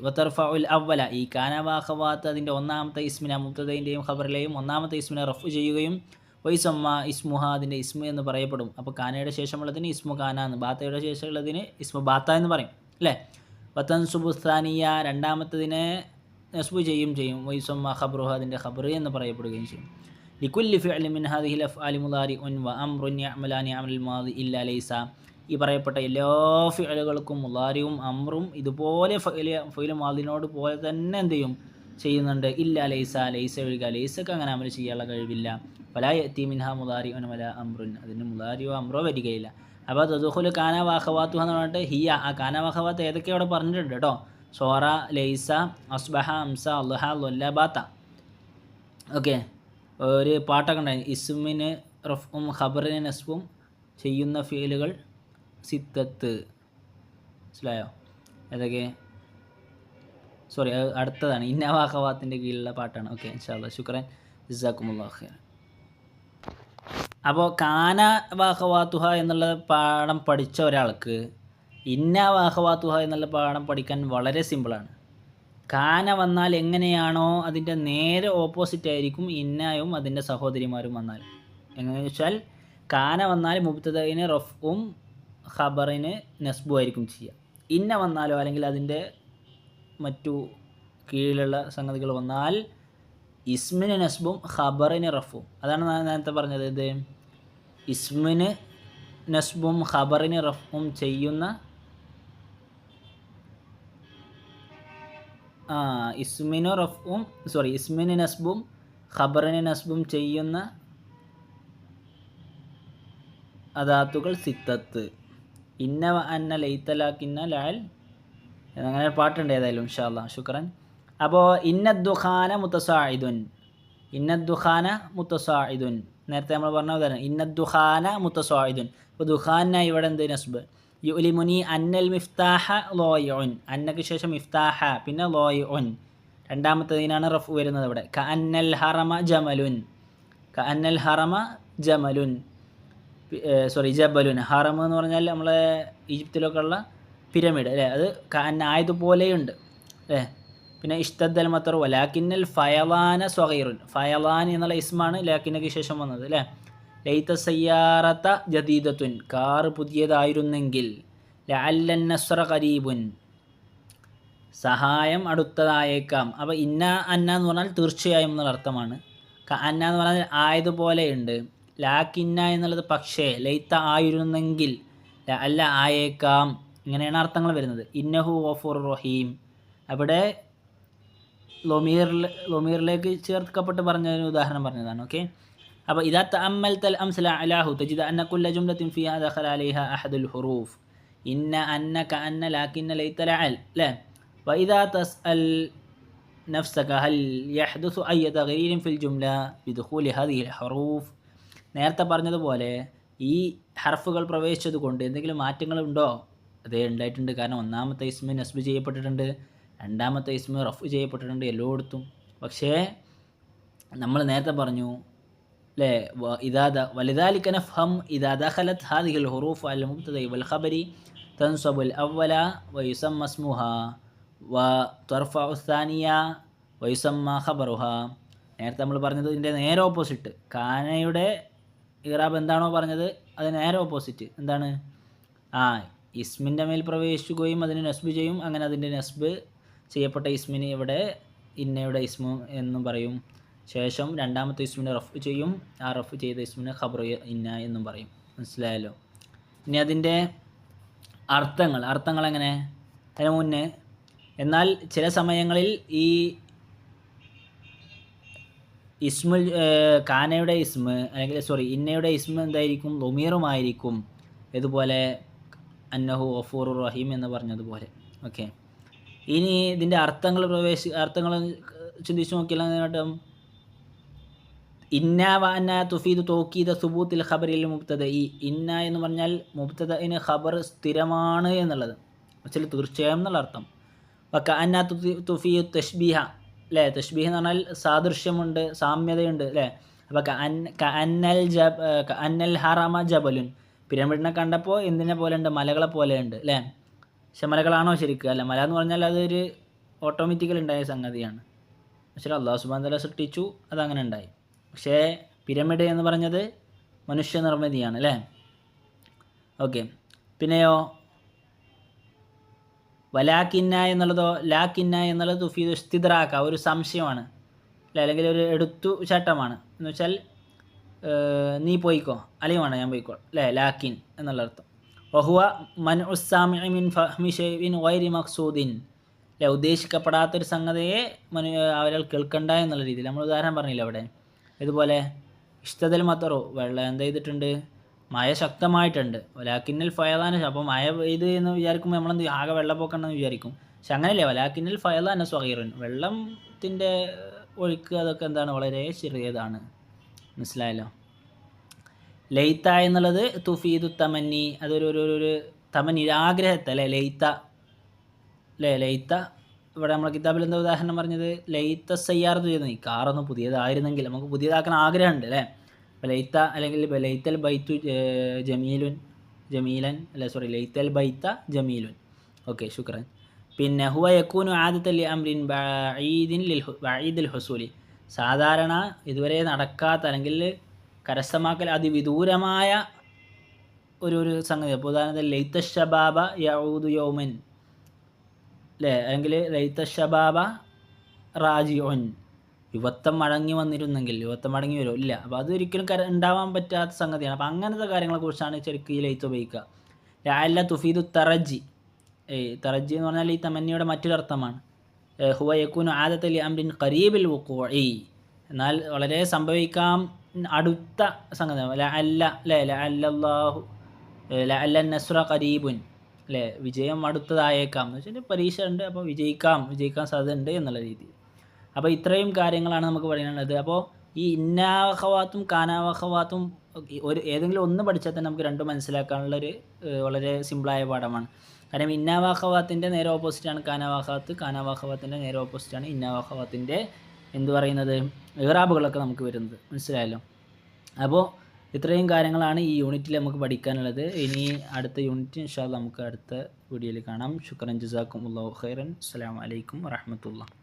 വതർഫഉൽ അവ്വല ഈ കാന വ അഖവാത്ത് അതിൻ്റെ ഒന്നാമത്തെ ഇസ്മിനെ മുബ്തദയിൻ്റെയും ഖബറിലെയും ഒന്നാമത്തെ ഇസ്മിനെ റഫ് ചെയ്യുകയും വൈസമ്മ ഇസ്മുഹ അതിൻ്റെ ഇസ്മു എന്ന് പറയപ്പെടും അപ്പോൾ കാനയുടെ ശേഷമുള്ളതിന് ഇസ്മു കാന എന്ന് ബാത്തയുടെ ശേഷമുള്ളതിന് ഇസ്മു ബാത്ത എന്ന് പറയും അല്ലേ വതൻസുബു സാനിയ രണ്ടാമത്തതിനെ നസ്ബു ചെയ്യും വൈസമ്മ ഖബറുഹ അതിൻ്റെ ഖബർ എന്ന് പറയപ്പെടുകയും ചെയ്യും ലികുല്ലി ഫിഅലി മിൻ ഹാദിഹിൽ അഫ്ആലി മുളാരിഉൻ വ അംറുൻ യഅമലാനി അമൽ മാദി ഇല്ലാ ലൈസ ഈ പറയപ്പെട്ട എല്ലാ ഫിഅലുകൾക്കും മുളാരിയും അമ്രും ഇതുപോലെ ഫിഅൽ മാദിനോട് പോലെ തന്നെ എന്ത് ചെയ്യും ചെയ്യുന്നുണ്ട് ഇല്ല ലൈസ ഒഴിക ലൈസക്ക് അങ്ങനെ അമൽ ചെയ്യാനുള്ള കഴിവില്ല വലാ യഅതി മിൻഹാ മുളാരിഉൻ വലാ അംറുൻ അതിന് മുളാരിയോ അമ്രോ വരികയില്ല അപ്പോൾ തദ്ഖുലു കാന വ അഖവാതുഹ എന്ന് പറഞ്ഞിട്ട് ഹിയ ആ കാന വ അഖവാത്ത് ഏതൊക്കെ അവിടെ പറഞ്ഞിട്ടുണ്ട് കേട്ടോ സോറ ലൈസ അസ്ബഹ അംസ അദ്ഹ ളുല്ല ബാത്ത ഓക്കെ ഒരു പാട്ടൊക്കെ ഉണ്ടായി ഇസ്മിന് റഫ്ഉം ഖബറിന് നസ്ബും ചെയ്യുന്ന ഫീലുകൾ സിത്തത്ത് മനസ്സിലായോ ഏതൊക്കെ അടുത്തതാണ് ഇന്നവ അഖവാത്തിൻ്റെ കീഴിലുള്ള പാട്ടാണ് ഓക്കെ ഇൻഷാ അല്ലാഹ് ശുക്രൻ ജസാക്കുമുല്ലാഹു ഖൈർ. അപ്പോൾ കാന വാഹവാത്തുഹ എന്നുള്ള പാഠം പഠിച്ച ഒരാൾക്ക് ഇന്ന വാഹവാത്തുഹ എന്നുള്ള പാഠം പഠിക്കാൻ വളരെ സിമ്പിളാണ്. കാന വന്നാൽ എങ്ങനെയാണോ അതിൻ്റെ നേരെ ഓപ്പോസിറ്റ് ആയിരിക്കും ഇന്നയും അതിൻ്റെ സഹോദരിമാരും വന്നാൽ. എങ്ങനെയെന്ന് വെച്ചാൽ കാന വന്നാൽ മുബ്തദഇന് റഫ്ഉം ഖബറിന് നസ്ബും ആയിരിക്കും ചെയ്യുക. ഇന്ന വന്നാലോ അല്ലെങ്കിൽ അതിൻ്റെ മറ്റു കീഴിലുള്ള സംഗതികൾ വന്നാൽ ഇസ്മിന് നസ്ബും ഖബറിന് റഫും. അതാണ് ഞാൻ നേരത്തെ പറഞ്ഞത്. ഇത് ഇസ്മിന് നസ്ബും ഖബറിന് റഫും ചെയ്യുന്ന ഇസ്മിന് നസ്ബും ഖബറിന് നസ്ബും ചെയ്യുന്ന അദാത്തുകൾ സിത്തത്ത്. ഇന്ന അന്ന ലൈത്തലാക്കിന്ന ലാൽ അങ്ങനെ പാട്ടുണ്ട് ഏതായാലും ഇൻഷാ അല്ലാഹ്. ശുക്രൻ. അപ്പോൾ ഇന്നദ്ദുഖാന മുത്തസാഇദുൻ നേരത്തെ നമ്മൾ പറഞ്ഞ ഉദാഹരണം ഇന്നദ്ദുഖാന മുത്തസാഇദുൻ. അപ്പോൾ ദുഖാന ഇവിടെ എന്ത് നസ്ബ്. യുലിമുനി അന്നൽ മിഫ്താഹ ലോയുൻ. അന്നക്ക് ശേഷം മിഫ്താഹ പിന്നെ ലോയുൻ രണ്ടാമത്തേതിനാണ് റഫ് വരുന്നത് ഇവിടെ. കഅന്നൽ ഹറമ ജമലുൻ ജബലുൻ. ഹറം എന്ന് പറഞ്ഞാൽ നമ്മളെ ഈജിപ്തിലൊക്കെ ഉള്ള പിരമിഡ് അല്ലേ, അത് കഅന്ന ആയതുപോലെയുണ്ട് അല്ലേ. പിന്നെ ഇഷ്തദ്ദൽ മത്തർ വലാക്കിന്നൽ ഫയലാന സ്വഗീറുൻ. ഫയലാൻ എന്നുള്ള ഇസ്മാണ് ലാക്കിനക്ക് ശേഷം വന്നത് അല്ലേ. ലൈത സയ്യാറത്ത ജദീദത്തുൻ. കാർ പുതിയതായിരുന്നെങ്കിൽ. ലഅല്ലൻ നസ്ര ഖരീബുൻ. സഹായം അടുത്തതായേക്കാം. അപ്പോൾ ഇന്ന അന്ന എന്ന് പറഞ്ഞാൽ തീർച്ചയായും എന്നുള്ള അർത്ഥമാണ്. അന്ന എന്ന് പറഞ്ഞാൽ ആയതുപോലെയുണ്ട്. ലാക്കിന്ന എന്നുള്ളത് പക്ഷേ, ലൈത്ത ആയിരുന്നെങ്കിൽ, അല്ല ആയേക്കാം, ഇങ്ങനെയാണ് അർത്ഥങ്ങൾ വരുന്നത്. ഇന്നഹു ഗഫൂർ റഹീം അവിടെ ലൊമീറിലേക്ക് ചേർക്കപ്പെട്ട് പറഞ്ഞൊരു ഉദാഹരണം പറഞ്ഞതാണ്. ഓക്കെ. അപ്പോൾ ഇദാ തഅമ്മൽതൽ അംസല അലാഹു തജിദ അന്ന കുല്ല ജുംലത്തിൻ ഫിഹാ ദഖല അലൈഹാ അഹദുൽ ഹുറൂഫ്. ഇന്ന അന്ന കഅന്ന ലാകിന്ന ലൈത ലഅൽ ല. വഇദാ തസ്അൽ നഫ്സക ഹൽ യഹ്ദുസു അയ്യ തഗ്യീരിൻ ഫിൽ ജുംല ബിദുഖൂലി ഹാദിഹിൽ ഹുറൂഫ്. നേരത്തെ പറഞ്ഞതുപോലെ ഈ ഹർഫുകൾ പ്രവേശിച്ചതുകൊണ്ട് എന്തെങ്കിലും മാറ്റങ്ങളുണ്ടോ? അതേ ഉണ്ടായിട്ടുണ്ട്. കാരണം ഒന്നാമത്തെ ഇസ്മ നസ്ബ് ചെയ്യപ്പെട്ടിട്ടുണ്ട്, രണ്ടാമത്തെ ഇസ്മ റഫ് ചെയ്യപ്പെട്ടിട്ടുണ്ട് എല്ലായിടത്തും. പക്ഷേ നമ്മൾ നേരത്തെ പറഞ്ഞു അല്ലേ, വലിദാലിക നഫ്ഹം ഇദാ ദഖലത് ഹാദിഹിൽ ഹുറൂഫ് അൽ മുബ്തദഇ വൽ ഖബരി തൻസബുൽ അവ്വല വയുസമ്മ ഇസ്മുഹാ വതർഫഉ الثانിയ വയുസമ്മ ഖബറുഹാ. നേരത്തെ നമ്മൾ പറഞ്ഞത് ഇതിൻ്റെ നേരെ ഓപ്പോസിറ്റ്. കാനയുടെ ഇറാബ് എന്താണോ പറഞ്ഞത് അത് നേരെ ഓപ്പോസിറ്റ്. എന്താണ്? ഇസ്മിൻ്റെ മേൽ പ്രവേശിക്കുകയും അതിന് നസ്ബ് ചെയ്യും. അങ്ങനെ അതിൻ്റെ നസ്ബ് ചെയ്യപ്പെട്ട ഇസ്മിന് ഇവിടെ ഇന്നയുടെ ഇസ്മു എന്നും പറയും. ശേഷം രണ്ടാമത്തെ ഇസ്മിനെ റഫ് ചെയ്യും. ആ റഫ് ചെയ്ത ഇസ്മിനെ ഖബർ ഇന്ന എന്നും പറയും. മനസ്സിലായല്ലോ? ഇനി അതിൻ്റെ അർത്ഥങ്ങൾ എങ്ങനെ? അതിന് മുന്നേ എന്നാൽ ചില സമയങ്ങളിൽ ഈ ഇസ്മുൽ കാനയുടെ ഇസ്മ അല്ലെങ്കിൽ ഇന്നയുടെ ഇസ്മ എന്തായിരിക്കും? ലൊമീറുമായിരിക്കും. ഇതുപോലെ അന്നഹു ഗഫൂർ റഹീം എന്ന് പറഞ്ഞതുപോലെ. ഓക്കെ. ഇനി ഇതിൻ്റെ അർത്ഥങ്ങൾ ചിന്തിച്ച് നോക്കിയാൽ ഇന്ന വ അന്ന തുഫീദു തൗക്കീദ സുബൂത്തിൽ ഖബറിൽ മുബ്തദഇ. ഇന്ന എന്ന് പറഞ്ഞാൽ മുബ്തദഇന് ഖബർ സ്ഥിരമാണ് എന്നുള്ളത്, വെച്ചാൽ തീർച്ചയായും എന്നുള്ള അർത്ഥം. വകഅന്ന തുഫീദു തശ്ബീഹ അല്ലേ. തശ്ബീഹ് എന്ന് പറഞ്ഞാൽ സാദൃശ്യമുണ്ട്, സാമ്യതയുണ്ട് അല്ലേ. അപ്പോൾ കഅന്നൽ ഹറമ ജബലുൻ. പിരമിഡിനെ കണ്ടപ്പോൾ എന്തിനെ പോലെ ഉണ്ട്? മലകളെ പോലെ ഉണ്ട് അല്ലേ. പക്ഷെ മലകളാണോ ശരിക്കും? അല്ല, മല എന്ന് പറഞ്ഞാൽ അതൊരു ഓട്ടോമാറ്റിക്കൽ ഉണ്ടായ സംഗതിയാണ്. പക്ഷേ അല്ലാഹു സുബ്ഹാനഹു വ തആല സൃഷ്ടിച്ചു, അതങ്ങനെ ഉണ്ടായി. പക്ഷേ പിരമിഡ് എന്ന് പറഞ്ഞത് മനുഷ്യ നിർമ്മിതിയാണ് അല്ലേ. ഓക്കെ. പിന്നെയോ വലാക്കിന്ന എന്നുള്ളതോ? ലാക്കിന്ന എന്നുള്ളത് തുഫീദു ഇസ്തിദ്റാക, ഒരു സംശയമാണ് അല്ലേ, അല്ലെങ്കിൽ ഒരു എടുത്തു ചട്ടമാണ്. എന്ന് വെച്ചാൽ നീ പോയിക്കോ, അല്ലെങ്കിൽ വേണം ഞാൻ പോയിക്കോ അല്ലേ, ലാക്കിൻ എന്നുള്ള അർത്ഥം. വഹുവ മൻഉ സാമിഇ മിൻ ഫഹ്മി ശൈഇൻ ഗൈരി മഖ്സൂദിൻ അല്ലേ. ഉദ്ദേശിക്കപ്പെടാത്തൊരു സംഗതിയെ അവരാൾ കേൾക്കണ്ട എന്നുള്ള രീതിയിൽ നമ്മൾ ഉദാഹരണം പറഞ്ഞില്ല അവിടെ. ഇതുപോലെ ഇഷ്തദൽ മത്തറോ, വെള്ളം എന്ത് ചെയ്തിട്ടുണ്ട്? മഴ ശക്തമായിട്ടുണ്ട്. വലാക്കിന്നൽ ഫയലാന. അപ്പോൾ മഴ പെയ്ത് എന്ന് വിചാരിക്കുമ്പോൾ നമ്മളെന്ത് ആകെ വെള്ളപ്പൊക്കണ്ടെന്ന് വിചാരിക്കും. പക്ഷെ അങ്ങനെയല്ലേ. വലാക്കിന്നൽ ഫയലാന സ്വഗീറുൻ. വെള്ളത്തിൻ്റെ ഒഴുക്ക് അതൊക്കെ എന്താണ്? വളരെ ചെറിയതാണ്. മനസ്സിലായല്ലോ? ലൈത്ത എന്നുള്ളത് തുഫീദു തമന്നി, അതൊരു തമന്നി, ആഗ്രഹത്തെ അല്ലേ. ലൈത്ത ഇവിടെ നമ്മളെ കിതാബിൽ എന്താ ഉദാഹരണം പറഞ്ഞത്, ലൈത്ത സയ്യാറത്ത് ചെയ്യുന്നത്, ഈ കാറൊന്ന് പുതിയതായിരുന്നെങ്കിൽ, നമുക്ക് പുതിയതാക്കാൻ ആഗ്രഹമുണ്ട് അല്ലേ. അപ്പോൾ ലൈത്ത അല്ലെങ്കിൽ ലൈത്തൽ ബൈത്തു ജമീലൻ ലൈത്തൽ ബൈത്ത ജമീലുൻ. ഓക്കെ, ശുക്രൻ. പിന്നെ ഹുവ യക്കൂനു ആദത്തൽ അംറിൻ ബഈദിൽ ഹുസൂലി, സാധാരണ ഇതുവരെ നടക്കാത്ത അല്ലെങ്കിൽ കരസ്ഥമാക്കൽ അതിവിദൂരമായ ഒരു സംഗതി. അപ്പോൾ ഉദാഹരണത്തിൽ ലൈത്ത ഷബാബ യഊദു യൗമൻ അല്ലേ, അല്ലെങ്കിൽ ലൈത്ത ഷബാബ റാജിഉൻ, യുവത്വം മടങ്ങി വന്നിരുന്നെങ്കിൽ, യുവത്വം മടങ്ങി വരുമോ ഇല്ല. അപ്പോൾ അതൊരിക്കലും ഉണ്ടാവാൻ പറ്റാത്ത സംഗതിയാണ്. അപ്പോൾ അങ്ങനത്തെ കാര്യങ്ങളെക്കുറിച്ചാണ് ശരിക്കും ഈ ലൈത്ത് ഉപയോഗിക്കുക. ലഅല്ല തുഫീദു തറജി, തറജി എന്ന് പറഞ്ഞാൽ ഈ തമന്നിയുടെ മറ്റൊരർത്ഥമാണ്. ഹുവ യകൂനു ആദത്തൻ ലി അംറിൻ ഖരീബിൽ വുഖൂഇ, എന്നാൽ വളരെ സംഭവിക്കാം അടുത്ത സംഗതി. ലഅല്ല അല്ലേ, ലഅല്ലല്ലാഹു ലഅല്ല നസ്റ ഖരീബുൻ അല്ലേ, വിജയം അടുത്തതായേക്കാം എന്ന് വെച്ചാൽ പരീക്ഷ ഉണ്ട്, അപ്പോൾ വിജയിക്കാൻ സാധ്യത ഉണ്ട് എന്നുള്ള രീതി. അപ്പോൾ ഇത്രയും കാര്യങ്ങളാണ് നമുക്ക് പറയാനുള്ളത്. അപ്പോൾ ഈ ഇന്നാവഖവാത്തും കാനാവഖവാത്തും ഏതെങ്കിലും ഒന്ന് പഠിച്ചാൽ തന്നെ നമുക്ക് രണ്ടും മനസ്സിലാക്കാനുള്ളൊരു വളരെ സിമ്പിളായ പാഠമാണ്. കാരണം ഇന്നാവാഖവാത്തിൻ്റെ നേരെ ഓപ്പോസിറ്റാണ് കാനാവാഖവാത്ത്, കാനാവാഖവാത്തിൻ്റെ നേരെ ഓപ്പോസിറ്റാണ് ഇന്നാവാഖവാത്തിൻ്റെ എന്ത് പറയുന്നത് ഇറാബുകളൊക്കെ നമുക്ക് വരുന്നത്. മനസ്സിലായല്ലോ. അപ്പോൾ ഇത്രയും കാര്യങ്ങളാണ് ഈ യൂണിറ്റിൽ നമുക്ക് പഠിക്കാനുള്ളത്. ഇനി അടുത്ത യൂണിറ്റ് ഇൻഷാ അല്ലാഹ് നമുക്ക് അടുത്ത വീഡിയോയിൽ കാണാം. ശുക്രൻ ജസാക്കുമുല്ലാഹു ഖൈറൻ. അസ്സലാമു അലൈക്കും വറഹ്മത്തുള്ളാഹി.